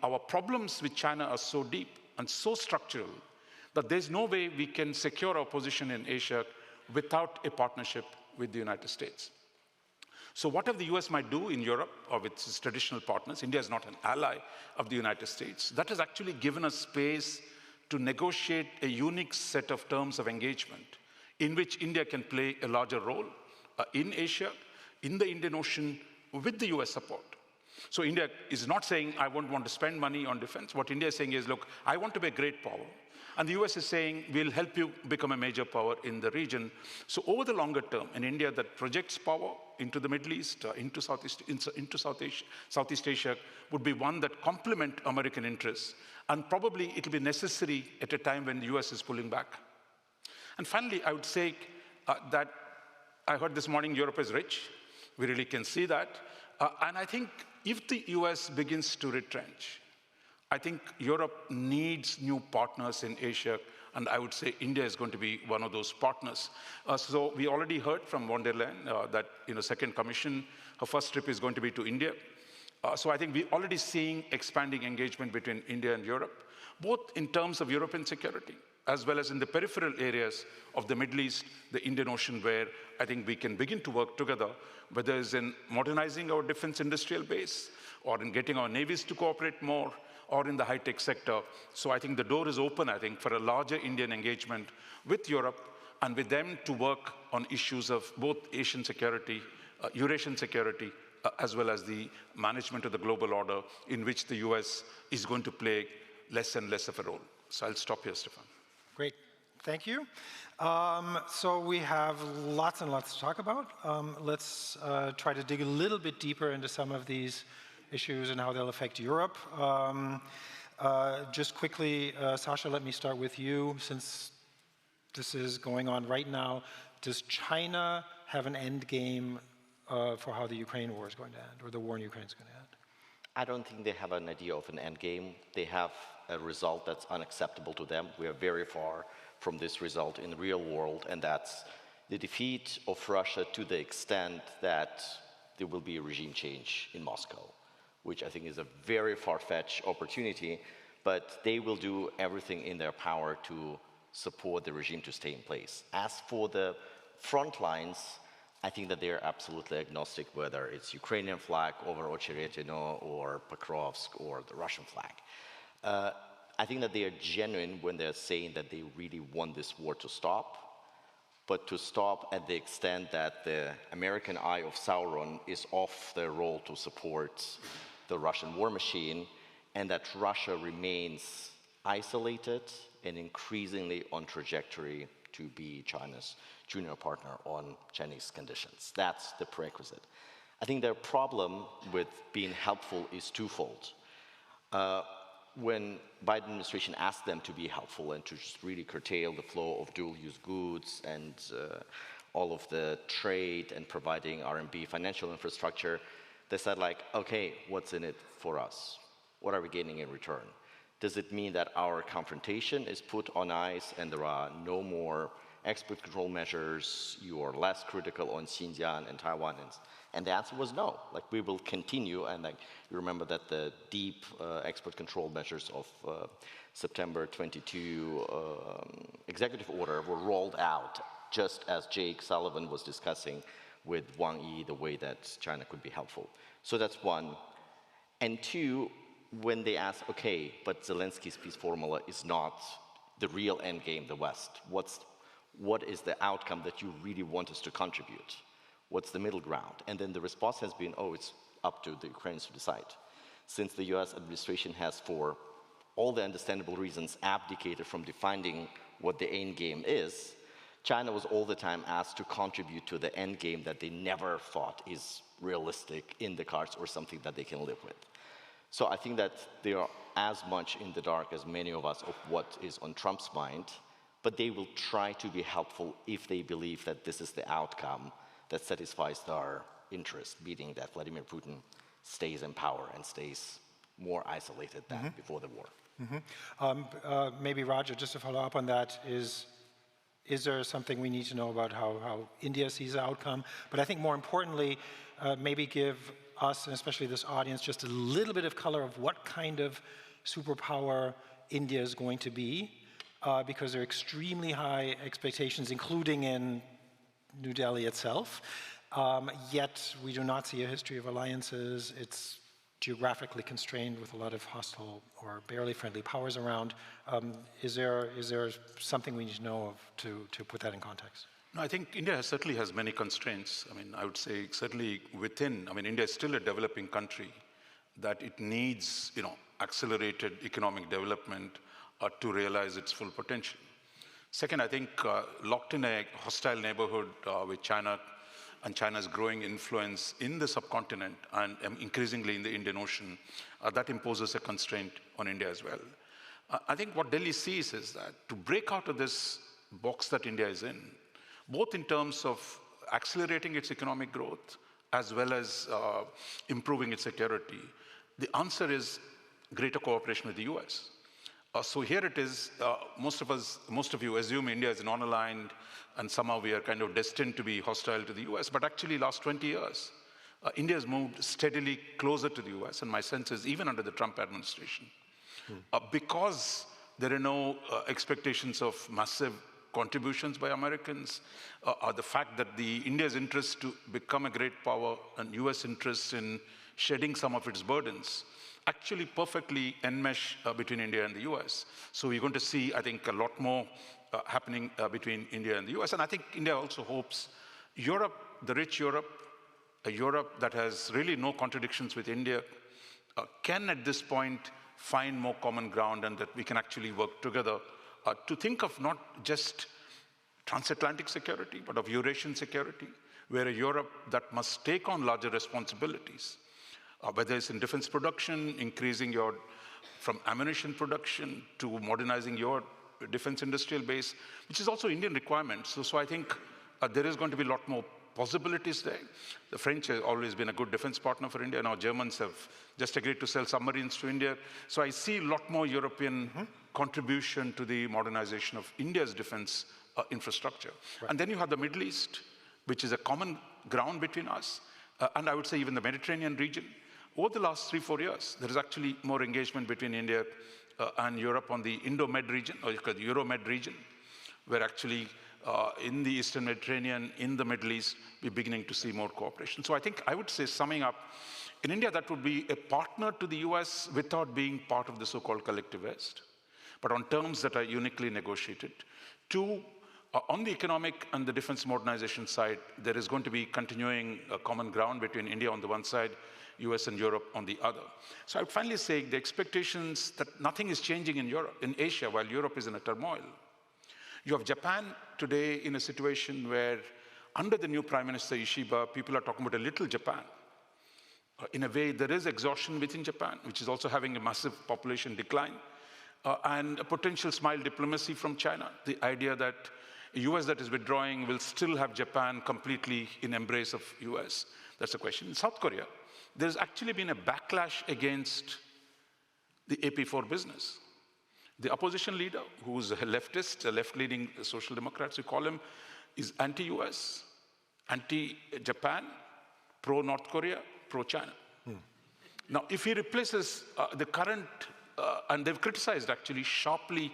our problems with China are so deep and so structural that there's no way we can secure our position in Asia without a partnership with the United States. So whatever the US might do in Europe or with its traditional partners, India is not an ally of the United States. That has actually given us space to negotiate a unique set of terms of engagement in which India can play a larger role in Asia, in the Indian Ocean, with the US support. So India is not saying, I won't want to spend money on defense. What India is saying is, look, I want to be a great power. And the US is saying, we'll help you become a major power in the region. So over the longer term, an India that projects power into the Middle East, into Southeast Asia, would be one that complement American interests. And probably it'll be necessary at a time when the US is pulling back. And finally, I would say that I heard this morning Europe is rich. We really can see that. And I think if the US begins to retrench, I think Europe needs new partners in Asia, and I would say India is going to be one of those partners. So we already heard from von der Leyen that in the second commission, her first trip is going to be to India. So I think we're already seeing expanding engagement between India and Europe, both in terms of European security, as well as in the peripheral areas of the Middle East, the Indian Ocean, where I think we can begin to work together, whether it's in modernizing our defense industrial base, or in getting our navies to cooperate more, or in the high-tech sector. So I think the door is open, I think, for a larger Indian engagement with Europe, and with them to work on issues of both Asian security, Eurasian security, as well as the management of the global order, in which the US is going to play less and less of a role. So I'll stop here, Stefan. Great, thank you. So we have lots and lots to talk about. Let's try to dig a little bit deeper into some of these issues and how they'll affect Europe. Just quickly, Sasha, let me start with you. Since this is going on right now, does China have an end game for how the Ukraine war is going to end, or the war in Ukraine is going to end? I don't think they have an idea of an end game. They have a result that's unacceptable to them. We are very far from this result in the real world, and that's the defeat of Russia to the extent that there will be a regime change in Moscow, which I think is a very far-fetched opportunity, but they will do everything in their power to support the regime to stay in place. As for the front lines, I think that they're absolutely agnostic, whether it's Ukrainian flag over Ocheretino or Pokrovsk or the Russian flag. I think that they are genuine when they're saying that they really want this war to stop, but to stop at the extent that the American eye of Sauron is off their role to support the Russian war machine, and that Russia remains isolated and increasingly on trajectory to be China's junior partner on Chinese conditions. That's the prerequisite. I think their problem with being helpful is twofold. When Biden administration asked them to be helpful and to just really curtail the flow of dual-use goods and all of the trade and providing RMB financial infrastructure, they said, like, okay, what's in it for us? What are we getting in return? Does it mean that our confrontation is put on ice and there are no more export control measures, you are less critical on Xinjiang and Taiwan? And the answer was no. Like, we will continue, and like, you remember that the deep export control measures of September 22 executive order were rolled out just as Jake Sullivan was discussing with Wang Yi the way that China could be helpful. So that's one. And two, when they ask, okay, but Zelensky's peace formula is not the real end game, the West. What is the outcome that you really want us to contribute? What's the middle ground? And then the response has been, oh, it's up to the Ukrainians to decide. Since the US administration has, for all the understandable reasons, abdicated from defining what the end game is, China was all the time asked to contribute to the end game that they never thought is realistic in the cards or something that they can live with. So I think that they are as much in the dark as many of us of what is on Trump's mind, but they will try to be helpful if they believe that this is the outcome that satisfies their interest, meaning that Vladimir Putin stays in power and stays more isolated than before the war. Maybe Roger, just to follow up on that, is there something we need to know about how India sees the outcome? But I think more importantly, maybe give us, and especially this audience, just a little bit of color of what kind of superpower India is going to be, because there are extremely high expectations, including in New Delhi itself. Yet we do not see a history of alliances. It's geographically constrained with a lot of hostile or barely friendly powers around. Is there something we need to know of to put that in context? No, I think India certainly has many constraints. I mean, I would say certainly within, I mean, India is still a developing country that it needs, accelerated economic development to realize its full potential. Second, I think locked in a hostile neighborhood with China and China's growing influence in the subcontinent and increasingly in the Indian Ocean, that imposes a constraint on India as well. I think what Delhi sees is that to break out of this box that India is in, both in terms of accelerating its economic growth as well as improving its security, the answer is greater cooperation with the US. So here it is, most of you assume India is non-aligned and somehow we are kind of destined to be hostile to the US, but actually last 20 years, India has moved steadily closer to the US, and my sense is even under the Trump administration. Because there are no expectations of massive contributions by Americans, the fact that India's interest to become a great power and US interest in shedding some of its burdens actually perfectly enmesh between India and the US. So we're going to see, I think, a lot more happening between India and the US. And I think India also hopes Europe, the rich Europe, a Europe that has really no contradictions with India, can at this point find more common ground and that we can actually work together to think of not just transatlantic security, but of Eurasian security, where a Europe that must take on larger responsibilities, whether it's in defense production, increasing from ammunition production to modernizing your defense industrial base, which is also Indian requirement. So I think there is going to be a lot more possibilities there. The French have always been a good defense partner for India. Now Germans have just agreed to sell submarines to India. So I see a lot more European contribution to the modernization of India's defense infrastructure. Right. And then you have the Middle East, which is a common ground between us, and I would say even the Mediterranean region. Over the last 3-4 years, there is actually more engagement between India and Europe on the Indo-Med region, or the Euro-Med region, where actually in the Eastern Mediterranean, in the Middle East, we're beginning to see more cooperation. So I think I would say, summing up, in India, that would be a partner to the US without being part of the so-called collective West, but on terms that are uniquely negotiated. Two, on the economic and the defense modernization side, there is going to be continuing common ground between India on the one side, US and Europe on the other. So I would finally say the expectations that nothing is changing in Europe, in Asia, while Europe is in a turmoil. You have Japan today in a situation where, under the new Prime Minister Ishiba, people are talking about a little Japan. In a way, there is exhaustion within Japan, which is also having a massive population decline, and a potential smile diplomacy from China. The idea that a US that is withdrawing will still have Japan completely in embrace of US. That's the question. In South Korea, there's actually been a backlash against the AP4 business. The opposition leader, who's a leftist, a left-leaning social democrat, we call him, is anti-US, anti-Japan, pro-North Korea, pro-China. Now, if he replaces the current, and they've criticized actually sharply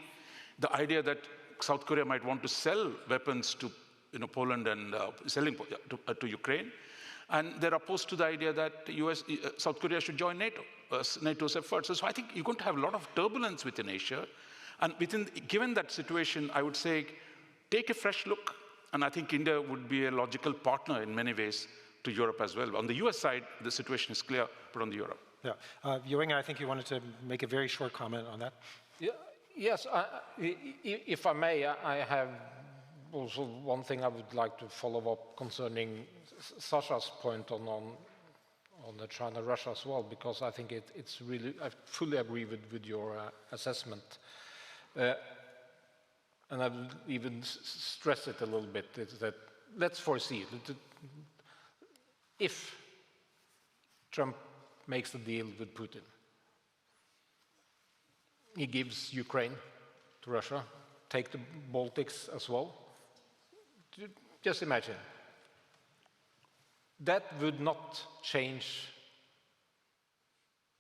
the idea that South Korea might want to sell weapons to Poland and selling to Ukraine, and they're opposed to the idea that South Korea should join NATO, NATO's efforts. So I think you're going to have a lot of turbulence within Asia. And given that situation, I would say, take a fresh look. And I think India would be a logical partner in many ways to Europe as well. On the US side, the situation is clear, but on the Europe. Yeah. Ewing, I think you wanted to make a very short comment on that. Yeah, yes, if I may, I have also one thing I would like to follow up concerning Sasha's point on the China-Russia as well, because I think it's really, I fully agree with your assessment. And I will even stress it a little bit, that let's foresee that if Trump makes a deal with Putin, he gives Ukraine to Russia, take the Baltics as well. Just imagine. That would not change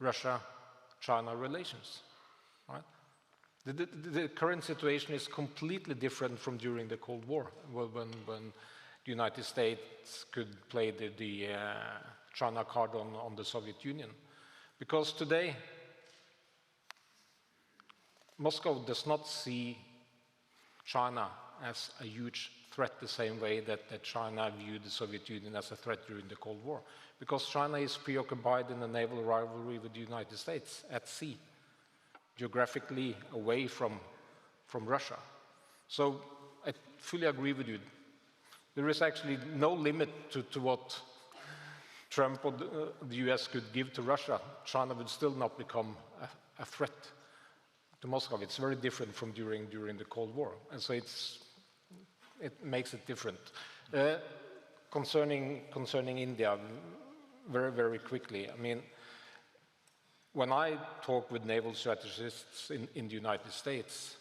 Russia-China relations, right? The current situation is completely different from during the Cold War, when the United States could play the China card on the Soviet Union. Because today, Moscow does not see China as a huge threat the same way that China viewed the Soviet Union as a threat during the Cold War. Because China is preoccupied in a naval rivalry with the United States at sea, geographically away from Russia. So I fully agree with you. There is actually no limit to what Trump or the US could give to Russia. China would still not become a threat to Moscow. It's very different from during the Cold War. And so it makes it different. Concerning India, very, very quickly, I mean, when I talk with naval strategists in the United States,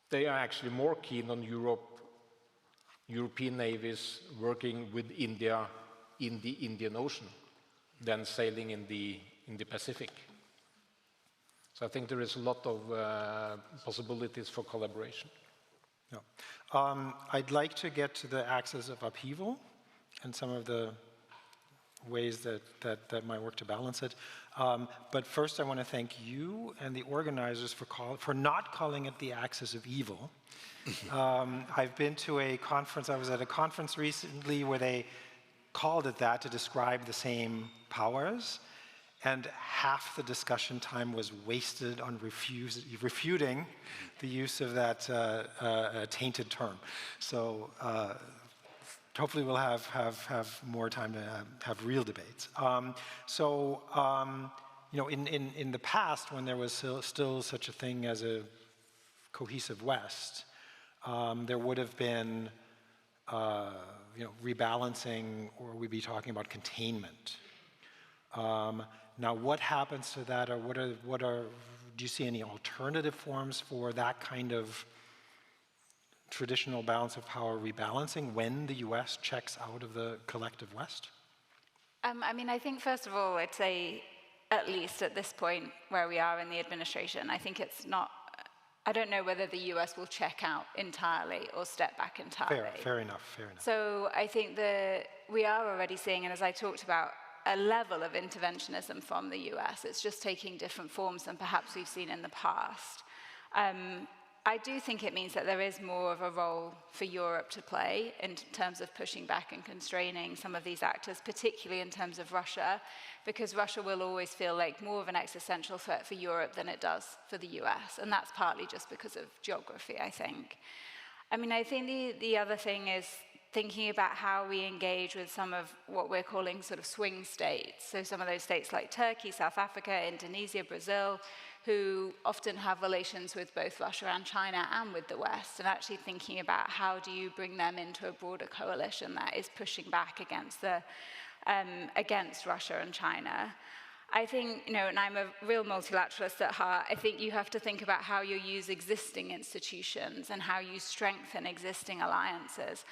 they are actually more keen on European navies working with India in the Indian Ocean than sailing in the Pacific. So I think there is a lot of possibilities for collaboration. Yeah. I'd like to get to the axis of upheaval and some of the ways that might work to balance it. But first I want to thank you and the organizers for not calling it the axis of evil. I've been to a conference, I was at a conference recently where they called it that to describe the same powers, and half the discussion time was wasted on refuting the use of that tainted term. So hopefully we'll have more time to have real debates. You know, in the past, when there was still such a thing as a cohesive West, there would have been you know, rebalancing, or we'd be talking about containment. Now, what happens to that, or do you see any alternative forms for that kind of traditional balance of power rebalancing when the US checks out of the collective West? I mean, I think first of all, I'd say, at least at this point where we are in the administration, I think it's not, I don't know whether the US will check out entirely or step back entirely. Fair enough. So I think we are already seeing, and as I talked about, a level of interventionism from the US. It's just taking different forms than perhaps we've seen in the past. I do think it means that there is more of a role for Europe to play in terms of pushing back and constraining some of these actors, particularly in terms of Russia, because Russia will always feel like more of an existential threat for Europe than it does for the US, and that's partly just because of geography, I think. I mean, I think the other thing is thinking about how we engage with some of what we're calling sort of swing states. So some of those states like Turkey, South Africa, Indonesia, Brazil, who often have relations with both Russia and China and with the West, and actually thinking about how do you bring them into a broader coalition that is pushing back against Russia and China. I think, you know, and I'm a real multilateralist at heart, I think you have to think about how you use existing institutions and how you strengthen existing alliances.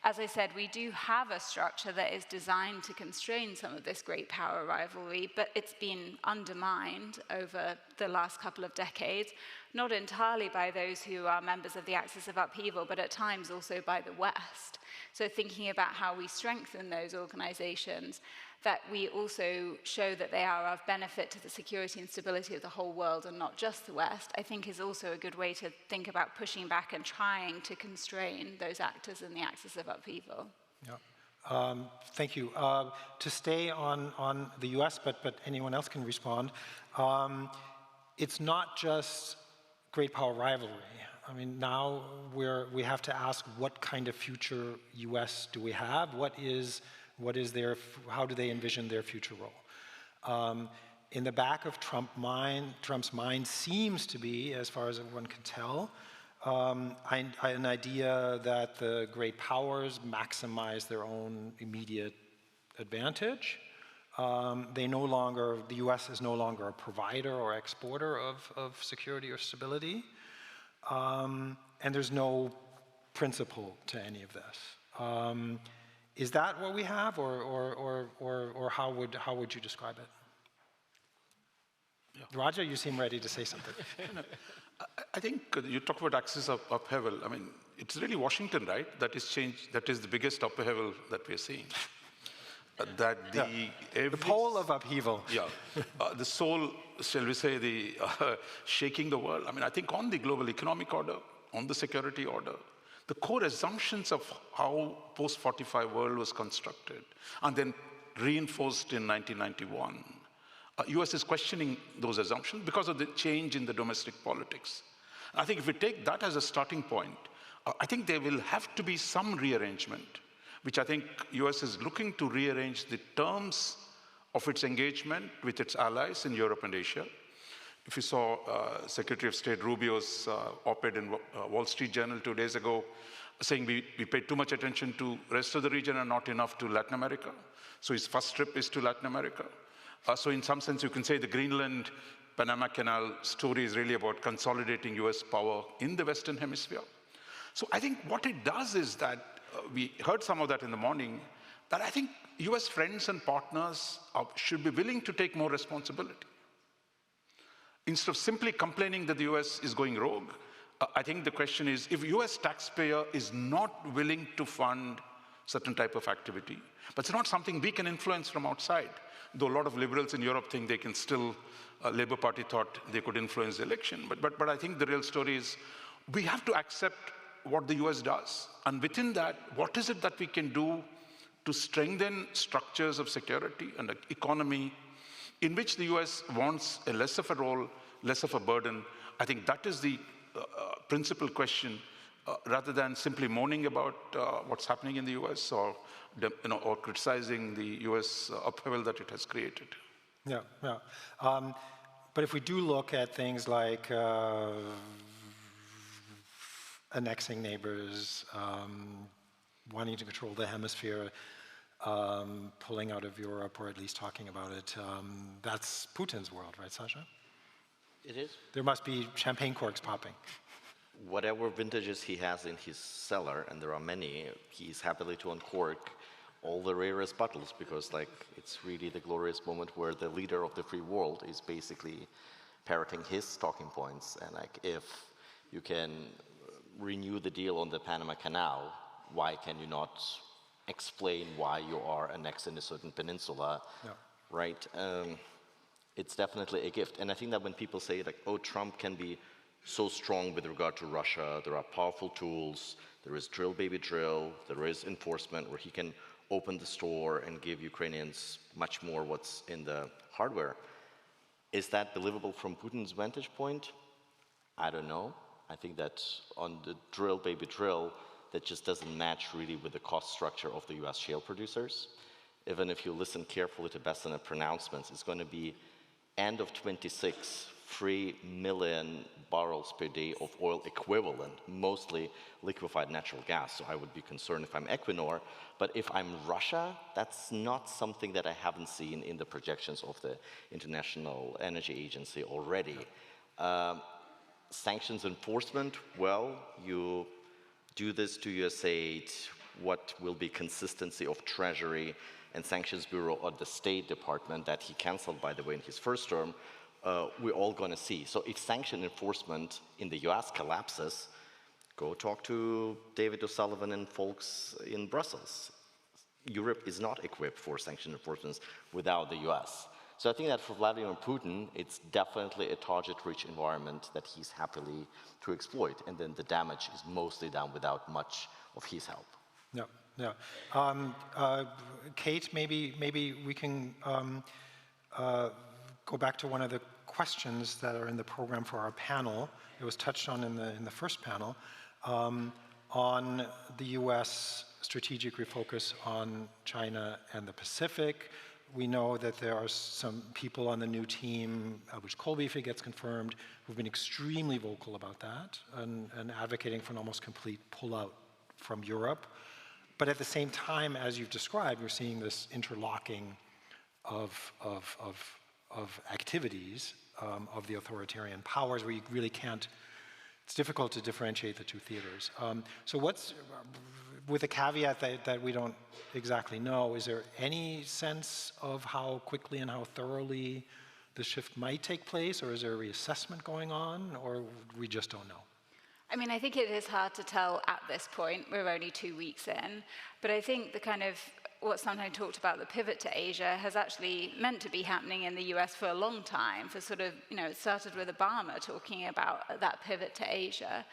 As I said, we do have a structure that is designed to constrain some of this great power rivalry, but it's been undermined over the last couple of decades, not entirely by those who are members of the axis of upheaval, but at times also by the West. So thinking about how we strengthen those organizations, that we also show that they are of benefit to the security and stability of the whole world and not just the West, I think is also a good way to think about pushing back and trying to constrain those actors in the axis of upheaval. Yeah. Thank you. To stay on the US, but anyone else can respond, it's not just great power rivalry. I mean, now we have to ask what kind of future US do we have? How do they envision their future role? In the back of Trump's mind seems to be, as far as one can tell, an idea that the great powers maximize their own immediate advantage. The US is no longer a provider or exporter of security or stability. And there's no principle to any of this. Is that what we have, or how would you describe it? Yeah. Raja, you seem ready to say something. I think you talk about axis of upheaval. I mean, it's really Washington, right? That is change. That is the biggest upheaval that we're seeing. that the pole of upheaval. Yeah, the soul, shall we say, the shaking the world. I mean, I think on the global economic order, on the security order, the core assumptions of how post-45 world was constructed and then reinforced in 1991. US is questioning those assumptions because of the change in the domestic politics. I think if we take that as a starting point, I think there will have to be some rearrangement, which I think US is looking to rearrange the terms of its engagement with its allies in Europe and Asia. If you saw Secretary of State Rubio's op-ed in Wall Street Journal 2 days ago, saying we paid too much attention to the rest of the region and not enough to Latin America. So his first trip is to Latin America. So in some sense, you can say the Greenland Panama Canal story is really about consolidating US power in the Western Hemisphere. So I think what it does is that, we heard some of that in the morning, that I think US friends and partners should be willing to take more responsibility. Instead of simply complaining that the US is going rogue, I think the question is, if US taxpayer is not willing to fund certain type of activity, but it's not something we can influence from outside, though a lot of liberals in Europe think they can still, Labour Party thought they could influence the election. But I think the real story is, we have to accept what the US does. And within that, what is it that we can do to strengthen structures of security and the economy in which the US wants a less of a role, less of a burden? I think that is the principal question, rather than simply moaning about what's happening in the US or criticizing the US upheaval that it has created. Yeah, yeah. But if we do look at things like annexing neighbors, wanting to control the hemisphere, pulling out of Europe, or at least talking about it, that's Putin's world, right, Sasha? It is. There must be champagne corks popping. Whatever vintages he has in his cellar, and there are many, he's happily to uncork all the rarest bottles, because it's really the glorious moment where the leader of the free world is basically parroting his talking points. And if you can renew the deal on the Panama Canal, why can you not explain why you are annexing a certain peninsula, right? It's definitely a gift. And I think that when people say oh, Trump can be so strong with regard to Russia, there are powerful tools, there is drill baby drill, there is enforcement where he can open the store and give Ukrainians much more what's in the hardware. Is that believable from Putin's vantage point? I don't know. I think that on the drill baby drill, that just doesn't match really with the cost structure of the US shale producers. Even if you listen carefully to Besson's pronouncements, it's going to be end of 26, 3 million barrels per day of oil equivalent, mostly liquefied natural gas. So I would be concerned if I'm Equinor. But if I'm Russia, that's not something that I haven't seen in the projections of the International Energy Agency already. Sanctions enforcement, well, you do this to US aid, what will be consistency of Treasury and Sanctions Bureau or the State Department that he canceled, by the way, in his first term, we're all going to see. So if sanction enforcement in the US collapses, go talk to David O'Sullivan and folks in Brussels. Europe is not equipped for sanction enforcement without the US. So I think that for Vladimir Putin, it's definitely a target-rich environment that he's happily to exploit. And then the damage is mostly done without much of his help. Yeah, yeah. Kate, maybe we can go back to one of the questions that are in the program for our panel. It was touched on in the first panel on the U.S. strategic refocus on China and the Pacific. We know that there are some people on the new team, which Colby, if it gets confirmed, who've been extremely vocal about that and advocating for an almost complete pullout from Europe. But at the same time, as you've described, you're seeing this interlocking of activities of the authoritarian powers where you really can't, it's difficult to differentiate the two theaters. So what's, with the caveat that we don't exactly know, is there any sense of how quickly and how thoroughly the shift might take place, or is there a reassessment going on, or we just don't know? I mean, I think it is hard to tell at this point. We're only 2 weeks in. But I think the kind of what's sometimes talked about, the pivot to Asia, has actually meant to be happening in the US for a long time. For sort of, it started with Obama talking about that pivot to Asia.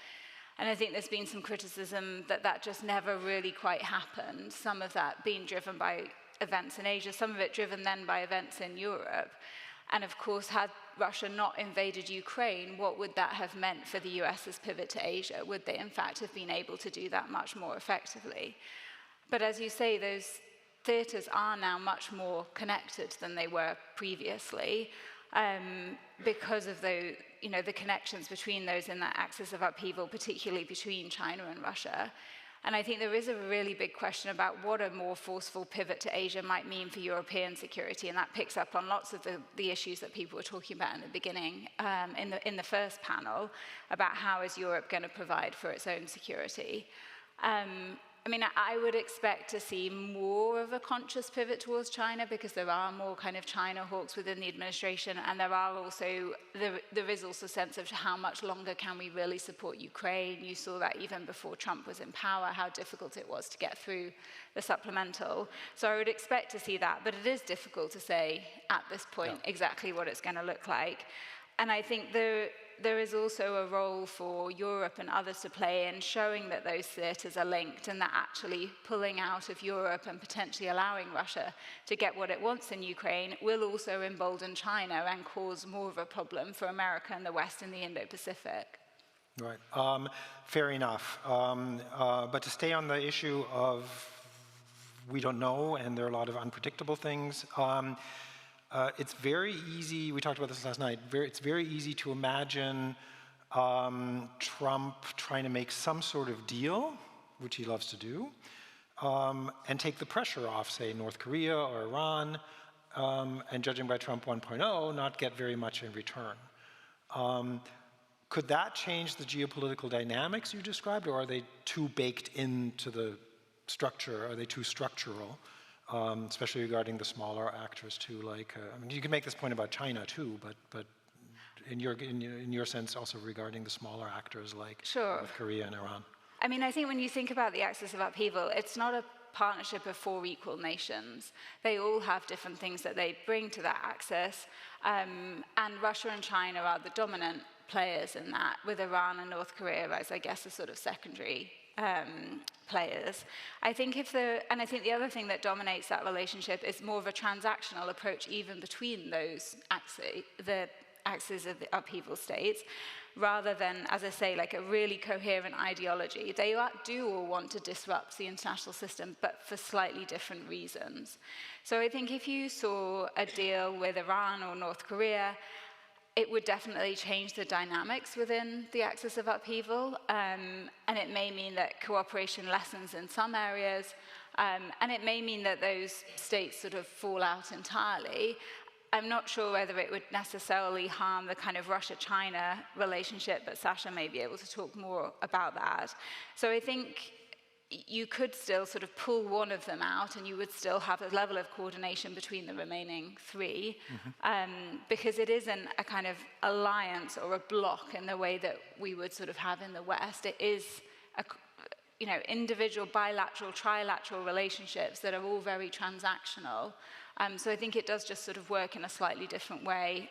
And I think there's been some criticism that that just never really quite happened, some of that being driven by events in Asia, some of it driven then by events in Europe. And of course, had Russia not invaded Ukraine, what would that have meant for the US's pivot to Asia? Would they, in fact, have been able to do that much more effectively? But as you say, those theatres are now much more connected than they were previously, because of the connections between those in that axis of upheaval, particularly between China and Russia. And I think there is a really big question about what a more forceful pivot to Asia might mean for European security, and that picks up on lots of the issues that people were talking about in the beginning, in the first panel, about how is Europe going to provide for its own security. I mean, I would expect to see more of a conscious pivot towards China, because there are more kind of China hawks within the administration, and there is also a sense of how much longer can we really support Ukraine. You saw that even before Trump was in power, how difficult it was to get through the supplemental. So I would expect to see that, but it is difficult to say at this point exactly what it's going to look like. And I think there is also a role for Europe and others to play in showing that those theatres are linked, and that actually pulling out of Europe and potentially allowing Russia to get what it wants in Ukraine will also embolden China and cause more of a problem for America and the West in the Indo-Pacific. Right. Fair enough. But to stay on the issue of we don't know, and there are a lot of unpredictable things, it's very easy, we talked about this last night, it's very easy to imagine Trump trying to make some sort of deal, which he loves to do, and take the pressure off, say, North Korea or Iran, and judging by Trump 1.0, not get very much in return. Could that change the geopolitical dynamics you described, or are they too baked into the structure? Are they too structural? Especially regarding the smaller actors too, like I mean, you can make this point about China too, but in your sense also regarding the smaller actors like North Korea and Iran. I mean, I think when you think about the axis of upheaval, it's not a partnership of 4 equal nations. They all have different things that they bring to that axis, and Russia and China are the dominant players in that, with Iran and North Korea as, I guess, the sort of secondary players. I think I think the other thing that dominates that relationship is more of a transactional approach even between those the axes of the upheaval states, rather than, as I say, like a really coherent ideology. They do all want to disrupt the international system, but for slightly different reasons. So I think if you saw a deal with Iran or North Korea, it would definitely change the dynamics within the axis of upheaval, and it may mean that cooperation lessens in some areas, and it may mean that those states sort of fall out entirely. I'm not sure whether it would necessarily harm the kind of Russia-China relationship, but Sasha may be able to talk more about that. So I think you could still sort of pull one of them out, and you would still have a level of coordination between the remaining 3, because it isn't a kind of alliance or a block in the way that we would sort of have in the West. It is individual bilateral, trilateral relationships that are all very transactional. So I think it does just sort of work in a slightly different way.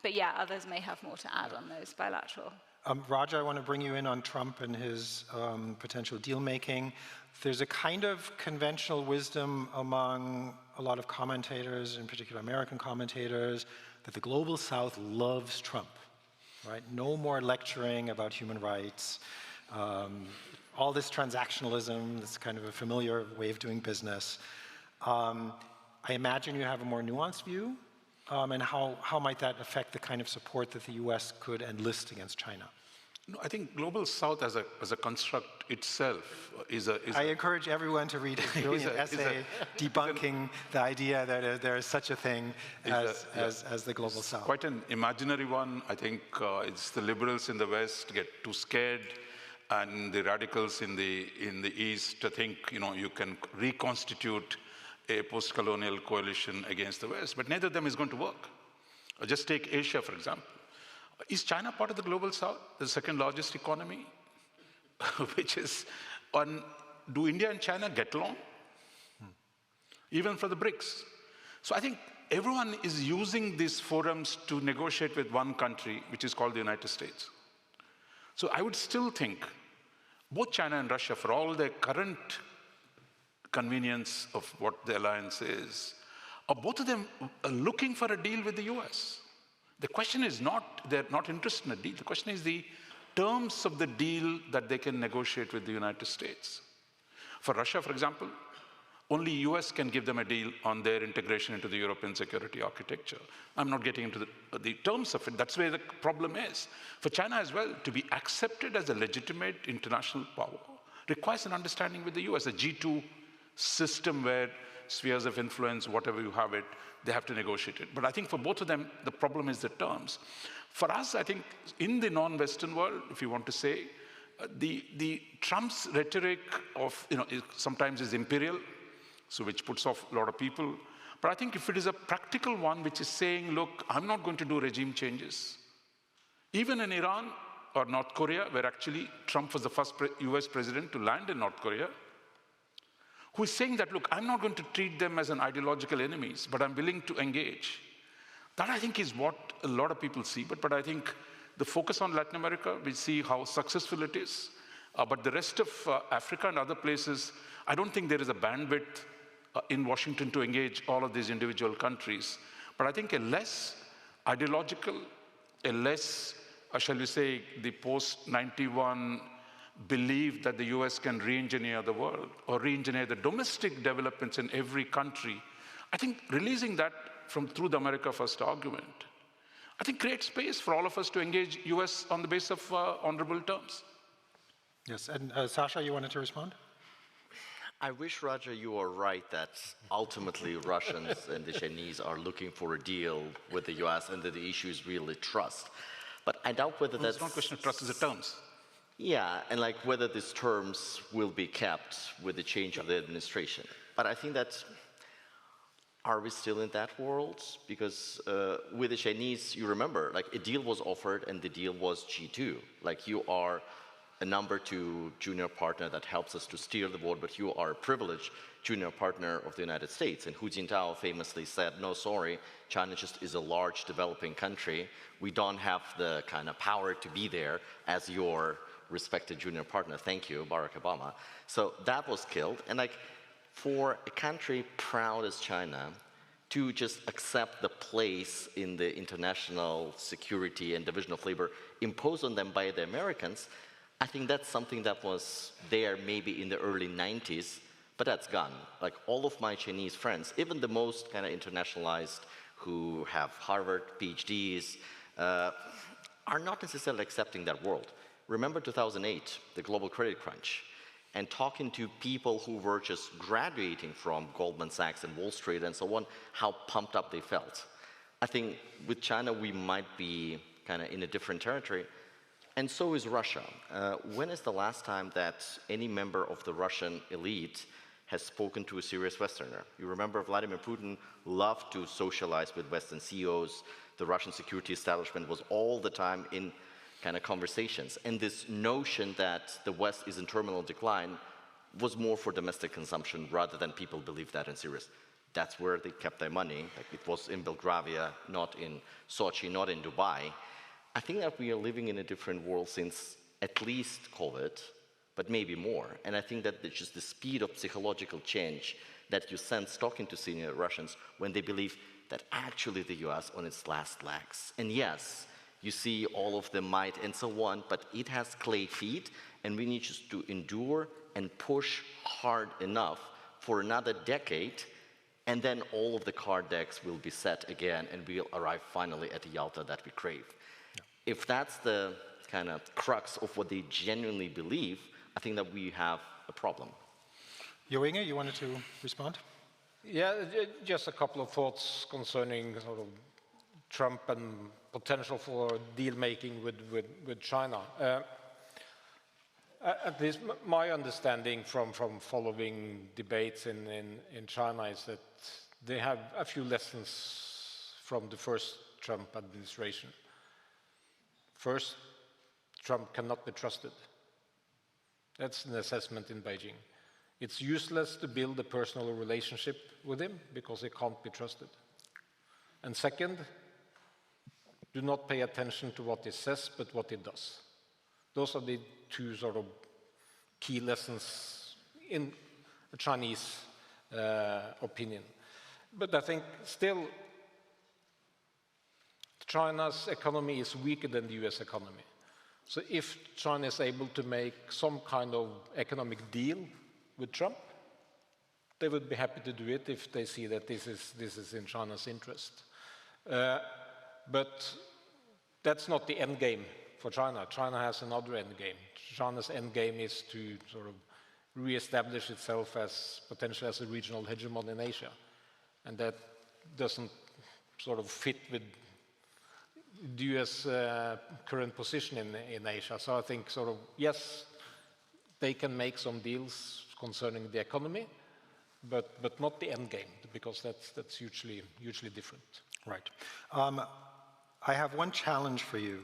But yeah, others may have more to add on those bilateral. Raja, I want to bring you in on Trump and his potential deal-making. There's a kind of conventional wisdom among a lot of commentators, in particular American commentators, that the global South loves Trump, right? No more lecturing about human rights, all this transactionalism, this kind of a familiar way of doing business. I imagine you have a more nuanced view, and how might that affect the kind of support that the US could enlist against China? No, I think Global South as a construct itself is a... I encourage everyone to read his brilliant essay debunking the idea that there is such a thing as the Global South. Quite an imaginary one. I think it's the liberals in the West get too scared, and the radicals in the East to think you can reconstitute a post-colonial coalition against the West, but neither of them is going to work. Just take Asia, for example. Is China part of the Global South, the second largest economy? Which is do India and China get along? even for the BRICS. So I think everyone is using these forums to negotiate with one country, which is called the United States. So I would still think both China and Russia, for all their current convenience of what the alliance is, are both of them looking for a deal with the US. The question is not, they're not interested in a deal. The question is the terms of the deal that they can negotiate with the United States. For Russia, for example, only US can give them a deal on their integration into the European security architecture. I'm not getting into the terms of it. That's where the problem is. For China as well, to be accepted as a legitimate international power requires an understanding with the US, a G2 system where spheres of influence, whatever you have it, they have to negotiate it. But I think for both of them, the problem is the terms. For us, I think in the non-Western world, if you want to say, the Trump's rhetoric of, sometimes is imperial, so which puts off a lot of people. But I think if it is a practical one, which is saying, look, I'm not going to do regime changes. Even in Iran or North Korea, where actually Trump was the first US president to land in North Korea, who is saying that, look, I'm not going to treat them as an ideological enemies, but I'm willing to engage. That, I think, is what a lot of people see. But I think the focus on Latin America, we see how successful it is. But the rest of Africa and other places, I don't think there is a bandwidth in Washington to engage all of these individual countries. But I think a less ideological, a less, shall we say, the post-91 belief that the US can re-engineer the world or re-engineer the domestic developments in every country, I think releasing that through the America First argument, I think creates space for all of us to engage US on the basis of honorable terms. Yes, and Sasha, you wanted to respond? I wish, Roger, you are right that ultimately Russians and the Chinese are looking for a deal with the US and that the issue is really trust. But I doubt whether that's... It's not a question of trust, it's the terms. Yeah, and like whether these terms will be kept with the change of the administration. But I think that, are we still in that world? Because with the Chinese, you remember, like a deal was offered and the deal was G2. Like you are a number 2 junior partner that helps us to steer the board, but you are a privileged junior partner of the United States. And Hu Jintao famously said, no, sorry, China just is a large developing country. We don't have the kind of power to be there as your respected junior partner. Thank you, Barack Obama. So that was killed. And like for a country proud as China to just accept the place in the international security and division of labor imposed on them by the Americans, I think that's something that was there maybe in the early 90s, but that's gone. Like all of my Chinese friends, even the most kind of internationalized who have Harvard PhDs, are not necessarily accepting that world. Remember 2008, the global credit crunch, and talking to people who were just graduating from Goldman Sachs and Wall Street and so on, how pumped up they felt. I think with China, we might be kind of in a different territory. And so is Russia. When is the last time that any member of the Russian elite has spoken to a serious Westerner? You remember Vladimir Putin loved to socialize with Western CEOs. The Russian security establishment was all the time in kind of conversations. And this notion that the West is in terminal decline was more for domestic consumption rather than people believe that in serious. That's where they kept their money. Like it was in Belgravia, not in Sochi, not in Dubai. I think that we are living in a different world since at least COVID, but maybe more. And I think that it's just the speed of psychological change that you sense talking to senior Russians when they believe that actually the US on its last legs. And yes, you see all of the might and so on, but it has clay feet, and we need just to endure and push hard enough for another decade, and then all of the card decks will be set again, and we'll arrive finally at the Yalta that we crave. If that's the kind of crux of what they genuinely believe, I think that we have a problem. Jo Inge, you wanted to respond? Yeah, just a couple of thoughts concerning sort of Trump and potential for deal making with China. At least my understanding from following debates in China is that they have a few lessons from the first Trump administration. First, Trump cannot be trusted. That's an assessment in Beijing. It's useless to build a personal relationship with him because he can't be trusted. And second, do not pay attention to what he says, but what he does. Those are the two sort of key lessons in a Chinese opinion. But I think still China's economy is weaker than the US economy. So if China is able to make some kind of economic deal with Trump, they would be happy to do it if they see that this is in China's interest. But that's not the end game for China. China has another end game. China's end game is to sort of re-establish itself as potentially as a regional hegemon in Asia. And that doesn't sort of fit with the US current position in Asia. So I think sort of, yes, they can make some deals concerning the economy, but not the end game, because that's hugely different. Right. I have one challenge for you.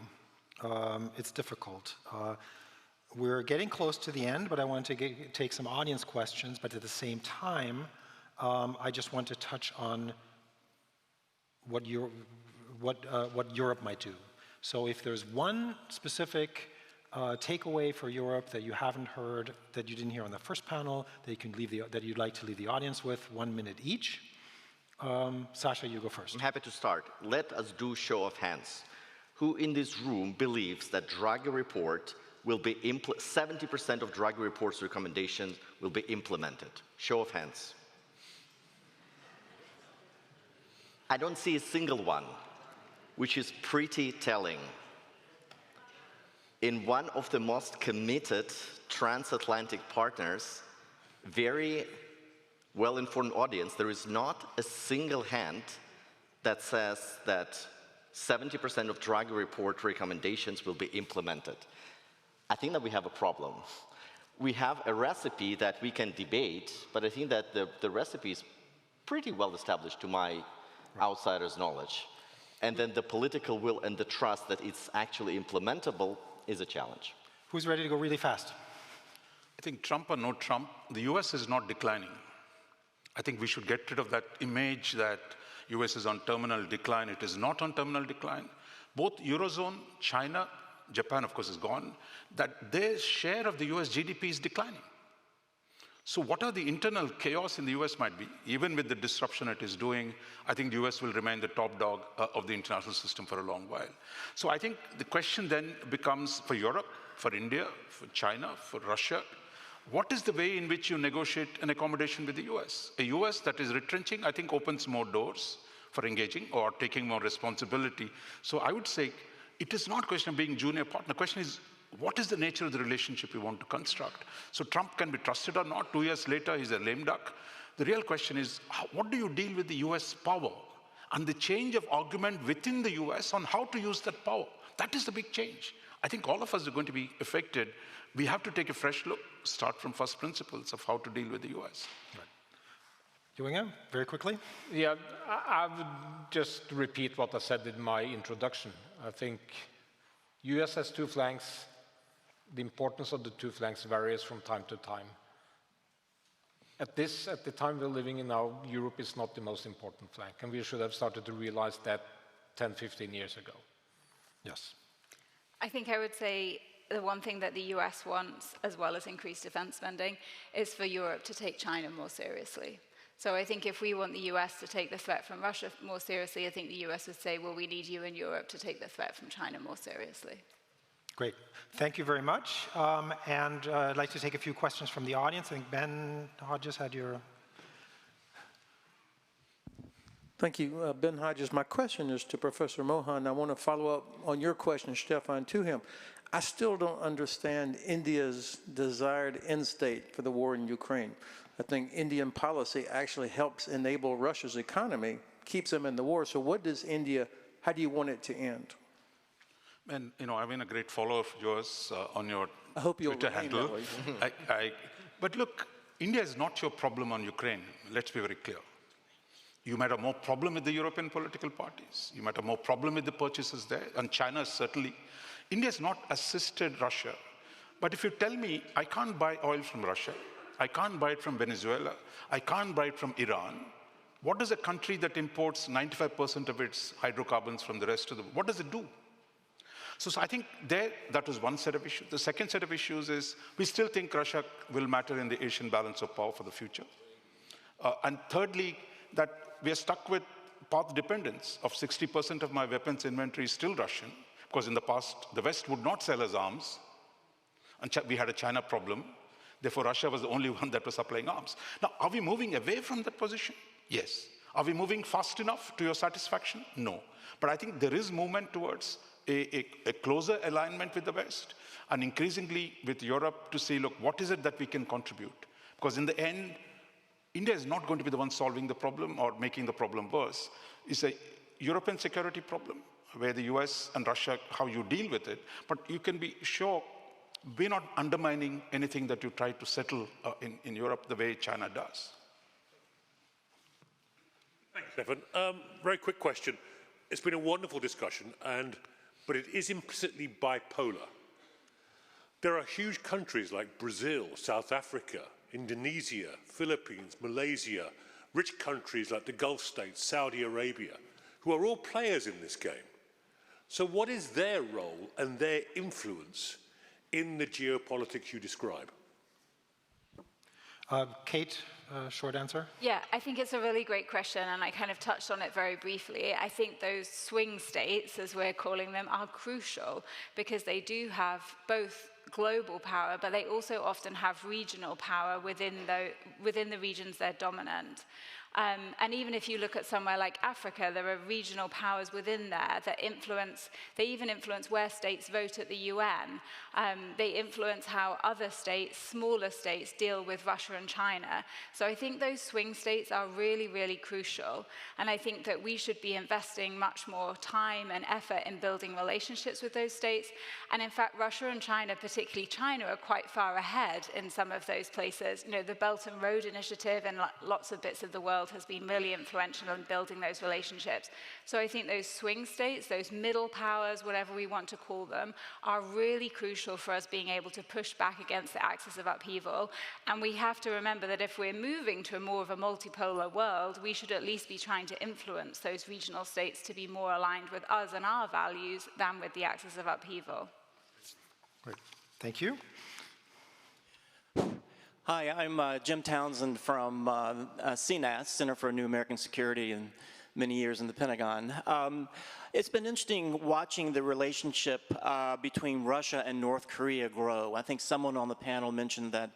It's difficult. We're getting close to the end, but I want to take some audience questions, but at the same time, I just want to touch on what Europe might do. So if there's one specific takeaway for Europe that you haven't heard, that you didn't hear on the first panel, that you'd like to leave the audience with, 1 minute each. Sasha, you go first. I'm happy to start. Let us do show of hands. Who in this room believes that Draghi report will be 70% of Draghi report's recommendations will be implemented? Show of hands. I don't see a single one, which is pretty telling. In one of the most committed transatlantic partners, very well-informed audience, there is not a single hand that says that 70% of Draghi report recommendations will be implemented. I think that we have a problem. We have a recipe that we can debate, but I think that the recipe is pretty well established to my outsider's knowledge. And then the political will and the trust that it's actually implementable is a challenge. Who's ready to go really fast? I think Trump or no Trump, the US is not declining. I think we should get rid of that image that US is on terminal decline. It is not on terminal decline. Both Eurozone, China, Japan, of course, is gone, that their share of the US GDP is declining. So what are the internal chaos in the US might be? Even with the disruption it is doing, I think the US will remain the top dog of the international system for a long while. So I think the question then becomes for Europe, for India, for China, for Russia, what is the way in which you negotiate an accommodation with the US? A US that is retrenching, I think, opens more doors for engaging or taking more responsibility. So I would say it is not a question of being junior partner. The question is, what is the nature of the relationship we want to construct? So Trump can be trusted or not. 2 years later, he's a lame duck. The real question is, what do you deal with the US power and the change of argument within the US on how to use that power? That is the big change. I think all of us are going to be affected. We have to take a fresh look, start from first principles of how to deal with the US. Right. Yuinga, very quickly. Yeah, I would just repeat what I said in my introduction. I think US has two flanks. The importance of the two flanks varies from time to time. At the time we're living in now, Europe is not the most important flank, and we should have started to realize that 10, 15 years ago. Yes. I think I would say the one thing that the US wants, as well as increased defense spending, is for Europe to take China more seriously. So I think if we want the US to take the threat from Russia more seriously, I think the US would say, well, we need you in Europe to take the threat from China more seriously. Great. Thank you very much. And I'd like to take a few questions from the audience. I think Ben Hodges had your... Thank you, Ben Hodges. My question is to Professor Mohan. I want to follow up on your question, Stefan, to him. I still don't understand India's desired end state for the war in Ukraine. I think Indian policy actually helps enable Russia's economy, keeps them in the war. So what does India, how do you want it to end? And, you know, I've been a great follower of yours on your I hope you'll Twitter handle. That way. But look, India is not your problem on Ukraine. Let's be very clear. You might have more problem with the European political parties. You might have more problem with the purchases there. And China certainly. India has not assisted Russia. But if you tell me, I can't buy oil from Russia, I can't buy it from Venezuela. I can't buy it from Iran. What does a country that imports 95% of its hydrocarbons from the rest of the world, what does it do? So I think that was one set of issues. The second set of issues is we still think Russia will matter in the Asian balance of power for the future. And thirdly, that we are stuck with path dependence of 60% of my weapons inventory is still Russian, because in the past, the West would not sell us arms, and we had a China problem. Therefore, Russia was the only one that was supplying arms. Now, are we moving away from that position? Yes. Are we moving fast enough to your satisfaction? No. But I think there is movement towards a closer alignment with the West, and increasingly with Europe to say, look, what is it that we can contribute? Because in the end, India is not going to be the one solving the problem or making the problem worse. It's a European security problem, where the US and Russia, how you deal with it. But you can be sure we're not undermining anything that you try to settle in Europe the way China does. Thanks, Stefan. Very quick question. It's been a wonderful discussion, but it is implicitly bipolar. There are huge countries like Brazil, South Africa, Indonesia, Philippines, Malaysia, rich countries like the Gulf states, Saudi Arabia, who are all players in this game. So what is their role and their influence in the geopolitics you describe? Kate, short answer? Yeah, I think it's a really great question, and I kind of touched on it very briefly. I think those swing states, as we're calling them, are crucial because they do have both global power, but they also often have regional power within the regions they're dominant. And even if you look at somewhere like Africa, there are regional powers within there that they even influence where states vote at the UN. They influence how other states, smaller states, deal with Russia and China. So I think those swing states are really, really crucial. And I think that we should be investing much more time and effort in building relationships with those states. And in fact, Russia and China, particularly China, are quite far ahead in some of those places. You know, the Belt and Road Initiative in lots of bits of the world has been really influential in building those relationships. So I think those swing states, those middle powers, whatever we want to call them, are really crucial for us being able to push back against the axis of upheaval. And we have to remember that if we're moving to more of a multipolar world, we should at least be trying to influence those regional states to be more aligned with us and our values than with the axis of upheaval. Great. Thank you. Hi, I'm Jim Townsend from CNAS, Center for New American Security, and many years in the Pentagon. It's been interesting watching the relationship between Russia and North Korea grow. I think someone on the panel mentioned that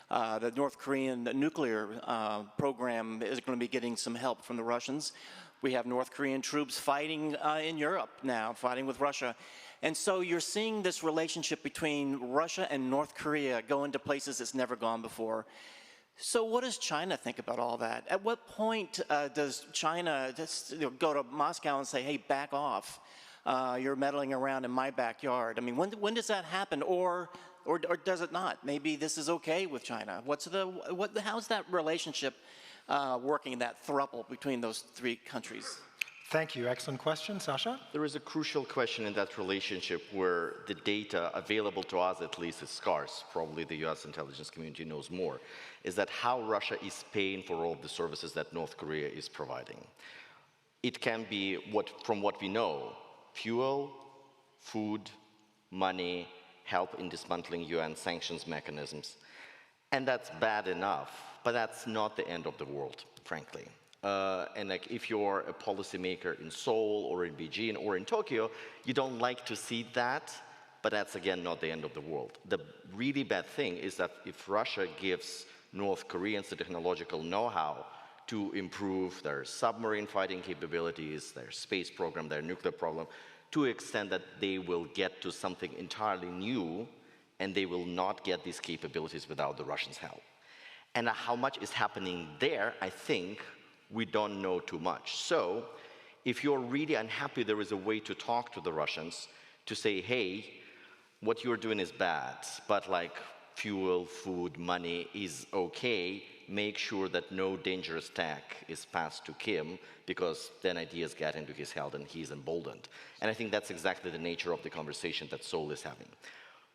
the North Korean nuclear program is going to be getting some help from the Russians. We have North Korean troops fighting in Europe now, fighting with Russia. And so you're seeing this relationship between Russia and North Korea go into places it's never gone before. So what does China think about all that? At what point does China just go to Moscow and say, hey, back off. You're meddling around in my backyard. I mean, when does that happen? Or does it not? Maybe this is okay with China. How's that relationship working, that throuple between those three countries? Thank you. Excellent question. Sasha? There is a crucial question in that relationship where the data available to us, at least, is scarce. Probably the US intelligence community knows more. Is that how Russia is paying for all the services that North Korea is providing. It can be, from what we know, fuel, food, money, help in dismantling UN sanctions mechanisms. And that's bad enough, but that's not the end of the world, frankly. And like if you're a policymaker in Seoul or in Beijing or in Tokyo, you don't like to see that, but that's again not the end of the world. The really bad thing is that if Russia gives North Koreans the technological know-how to improve their submarine fighting capabilities, their space program, their nuclear program, to an extent that they will get to something entirely new, and they will not get these capabilities without the Russians' help. And how much is happening there, I think, we don't know too much. So if you're really unhappy, there is a way to talk to the Russians to say, hey, what you're doing is bad, but like fuel, food, money is okay. Make sure that no dangerous tech is passed to Kim, because then ideas get into his head and he's emboldened. And I think that's exactly the nature of the conversation that Seoul is having.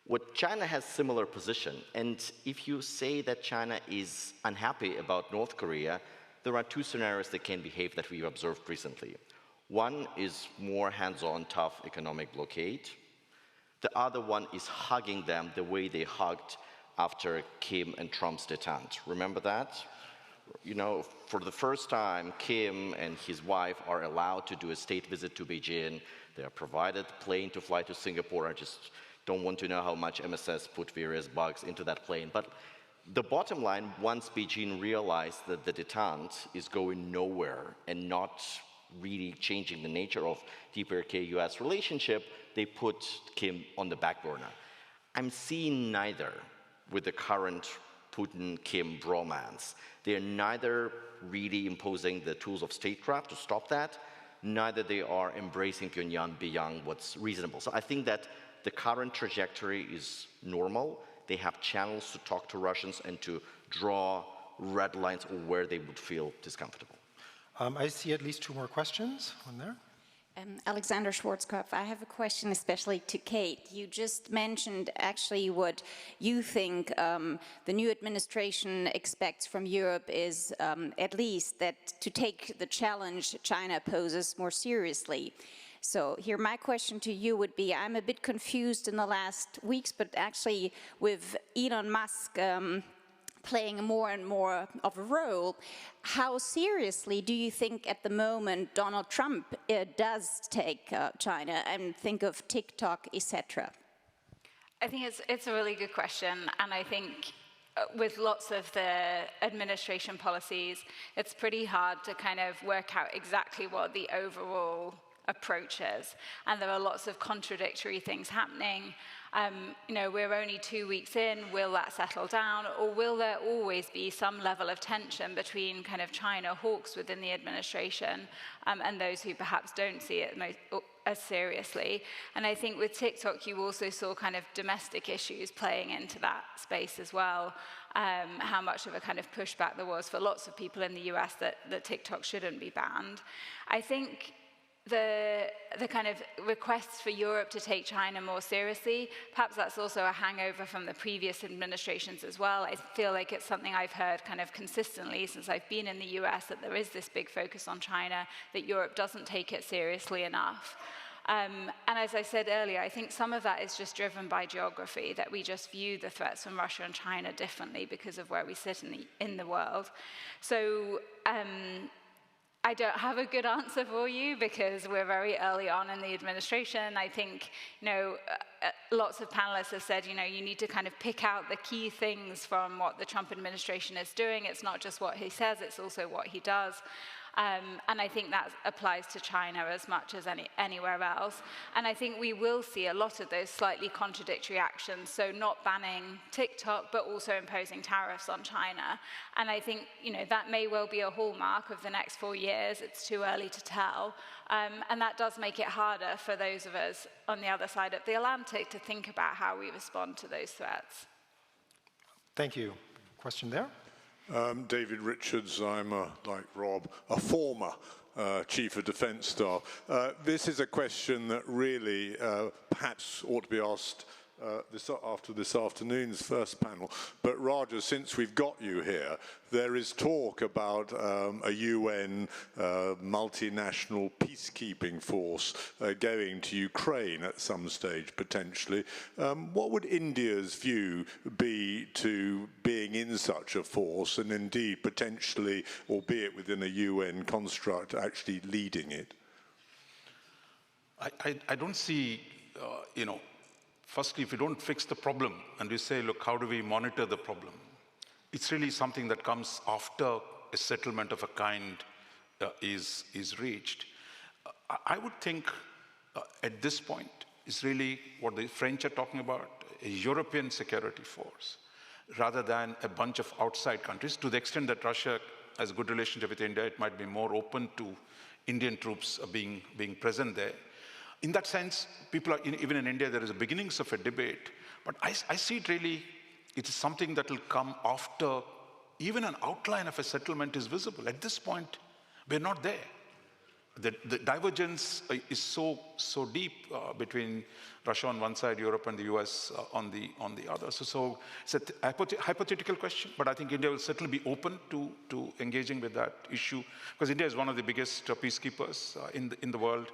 What China has similar position, and if you say that China is unhappy about North Korea, there are two scenarios that can behave that we've observed recently. One is more hands-on, tough economic blockade. The other one is hugging them the way they hugged after Kim and Trump's detente. Remember that? You know, for the first time, Kim and his wife are allowed to do a state visit to Beijing. They are provided a plane to fly to Singapore. I just don't want to know how much MSS put various bugs into that plane. But the bottom line, once Beijing realized that the detente is going nowhere and not really changing the nature of DPRK-US relationship, they put Kim on the back burner. I'm seeing neither with the current Putin-Kim bromance. They're neither really imposing the tools of statecraft to stop that, neither they are embracing Pyongyang beyond what's reasonable. So I think that the current trajectory is normal. They have channels to talk to Russians and to draw red lines where they would feel discomfortable. I see at least two more questions. One there. Alexander Schwarzkopf, I have a question especially to Kate. You just mentioned actually what you think the new administration expects from Europe is at least that to take the challenge China poses more seriously. So here my question to you would be, I'm a bit confused in the last weeks, but actually with Elon Musk playing more and more of a role, how seriously do you think at the moment Donald Trump does take China and think of TikTok, etc.? I think it's a really good question, and I think with lots of the administration policies, it's pretty hard to kind of work out exactly what the overall approach is, and there are lots of contradictory things happening. You know, we're only 2 weeks in, will that settle down, or will there always be some level of tension between kind of China hawks within the administration and those who perhaps don't see it as seriously? And I think with TikTok, you also saw kind of domestic issues playing into that space as well, how much of a kind of pushback there was for lots of people in the US that TikTok shouldn't be banned. I think the kind of requests for Europe to take China more seriously, perhaps that's also a hangover from the previous administrations as well. I feel like it's something I've heard kind of consistently since I've been in the US, that there is this big focus on China, that Europe doesn't take it seriously enough. And as I said earlier, I think some of that is just driven by geography, that we just view the threats from Russia and China differently because of where we sit in the world. So I don't have a good answer for you because we're very early on in the administration. I think, you know, lots of panelists have said, you know, you need to kind of pick out the key things from what the Trump administration is doing. It's not just what he says, it's also what he does. And I think that applies to China as much as anywhere else. And I think we will see a lot of those slightly contradictory actions, so not banning TikTok, but also imposing tariffs on China. And I think, you know, that may well be a hallmark of the next 4 years. It's too early to tell. And that does make it harder for those of us on the other side of the Atlantic to think about how we respond to those threats. Thank you. Question there? David Richards, I'm, like Rob, a former Chief of Defence Staff. This is a question that really perhaps ought to be asked after this afternoon's first panel. But Raja, since we've got you here, there is talk about a UN multinational peacekeeping force going to Ukraine at some stage, potentially. What would India's view be to being in such a force and indeed potentially, albeit within a UN construct, actually leading it? I don't see, you know, firstly, if you don't fix the problem and we say, look, how do we monitor the problem? It's really something that comes after a settlement of a kind is reached. I would think at this point is really what the French are talking about, a European security force, rather than a bunch of outside countries. To the extent that Russia has a good relationship with India, it might be more open to Indian troops being present there. In that sense, people are, even in India, there is a beginnings of a debate, but I see it really, it is something that will come after even an outline of a settlement is visible. At this point, we're not there. the divergence is so deep between Russia on one side, Europe and the US on the other. So it's a hypothetical question, but I think India will certainly be open to engaging with that issue, because India is one of the biggest peacekeepers in the world.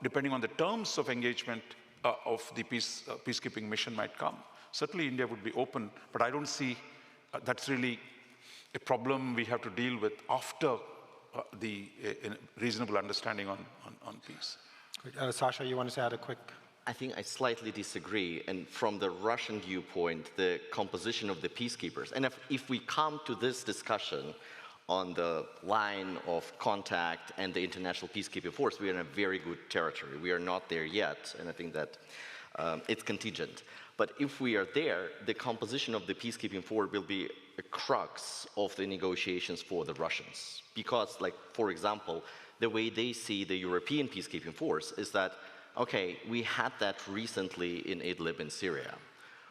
Depending on the terms of engagement of the peacekeeping mission might come. Certainly India would be open, but I don't see that's really a problem we have to deal with after the reasonable understanding on peace. Sasha, you wanted to add a quick? I think I slightly disagree. And from the Russian viewpoint, the composition of the peacekeepers, and if we come to this discussion on the line of contact and the international peacekeeping force, we are in a very good territory. We are not there yet, and I think that it's contingent. But if we are there, the composition of the peacekeeping force will be a crux of the negotiations for the Russians. Because, like, for example, the way they see the European peacekeeping force is that, okay, we had that recently in Idlib in Syria,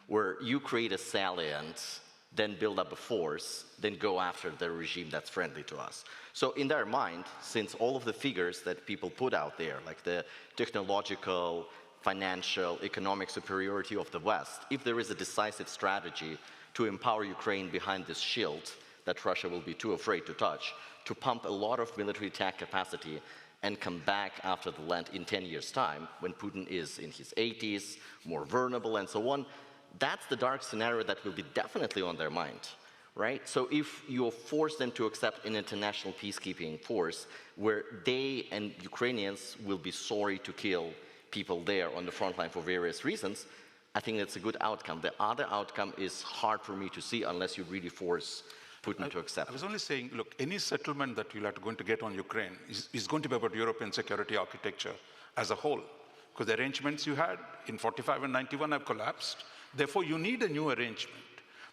where you create a salient, then build up a force, then go after the regime that's friendly to us. So in their mind, since all of the figures that people put out there, like the technological, financial, economic superiority of the West, if there is a decisive strategy to empower Ukraine behind this shield that Russia will be too afraid to touch, to pump a lot of military attack capacity and come back after the land in 10 years' time, when Putin is in his 80s, more vulnerable and so on, that's the dark scenario that will be definitely on their mind, right? So if you force them to accept an international peacekeeping force where they and Ukrainians will be sorry to kill people there on the front line for various reasons, I think that's a good outcome. The other outcome is hard for me to see unless you really force Putin to accept. I was only saying, look, any settlement that we're going to get on Ukraine is going to be about European security architecture as a whole, because the arrangements you had in 45 and 91 have collapsed. Therefore, you need a new arrangement.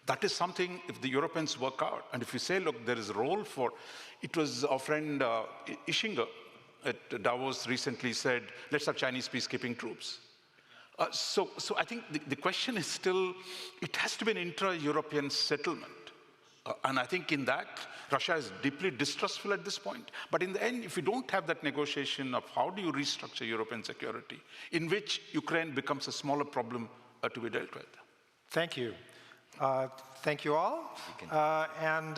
That is something, if the Europeans work out, and if you say, look, there is a role for, it was our friend Ischinger at Davos recently said, let's have Chinese peacekeeping troops. So I think the question is still, it has to be an intra-European settlement. And I think in that, Russia is deeply distrustful at this point. But in the end, if you don't have that negotiation of how do you restructure European security, in which Ukraine becomes a smaller problem to be dealt with. Thank you. Thank you all. And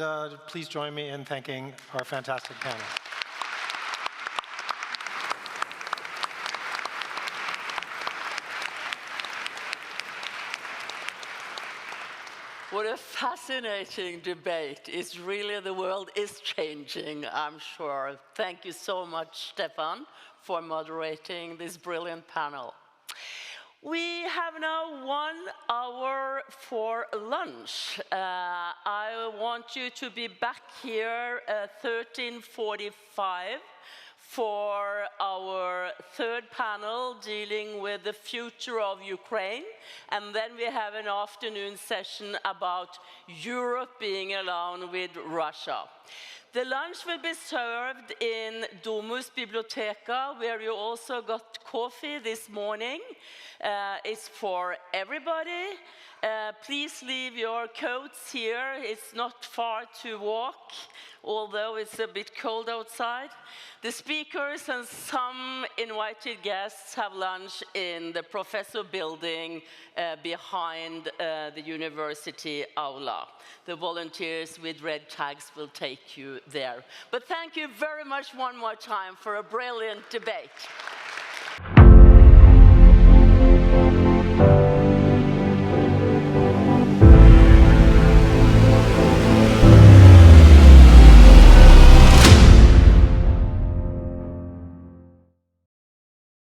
please join me in thanking our fantastic panel. What a fascinating debate. It's really, the world is changing, I'm sure. Thank you so much, Stefan, for moderating this brilliant panel. We have now 1 hour for lunch. I want you to be back here at 13:45 for our third panel dealing with the future of Ukraine. And then we have an afternoon session about Europe being alone with Russia. The lunch will be served in Domus Biblioteka, where you also got coffee this morning. It's for everybody. Please leave your coats here. It's not far to walk, although it's a bit cold outside. The speakers and some invited guests have lunch in the professor building behind the university aula. The volunteers with red tags will take you there. But thank you very much one more time for a brilliant debate.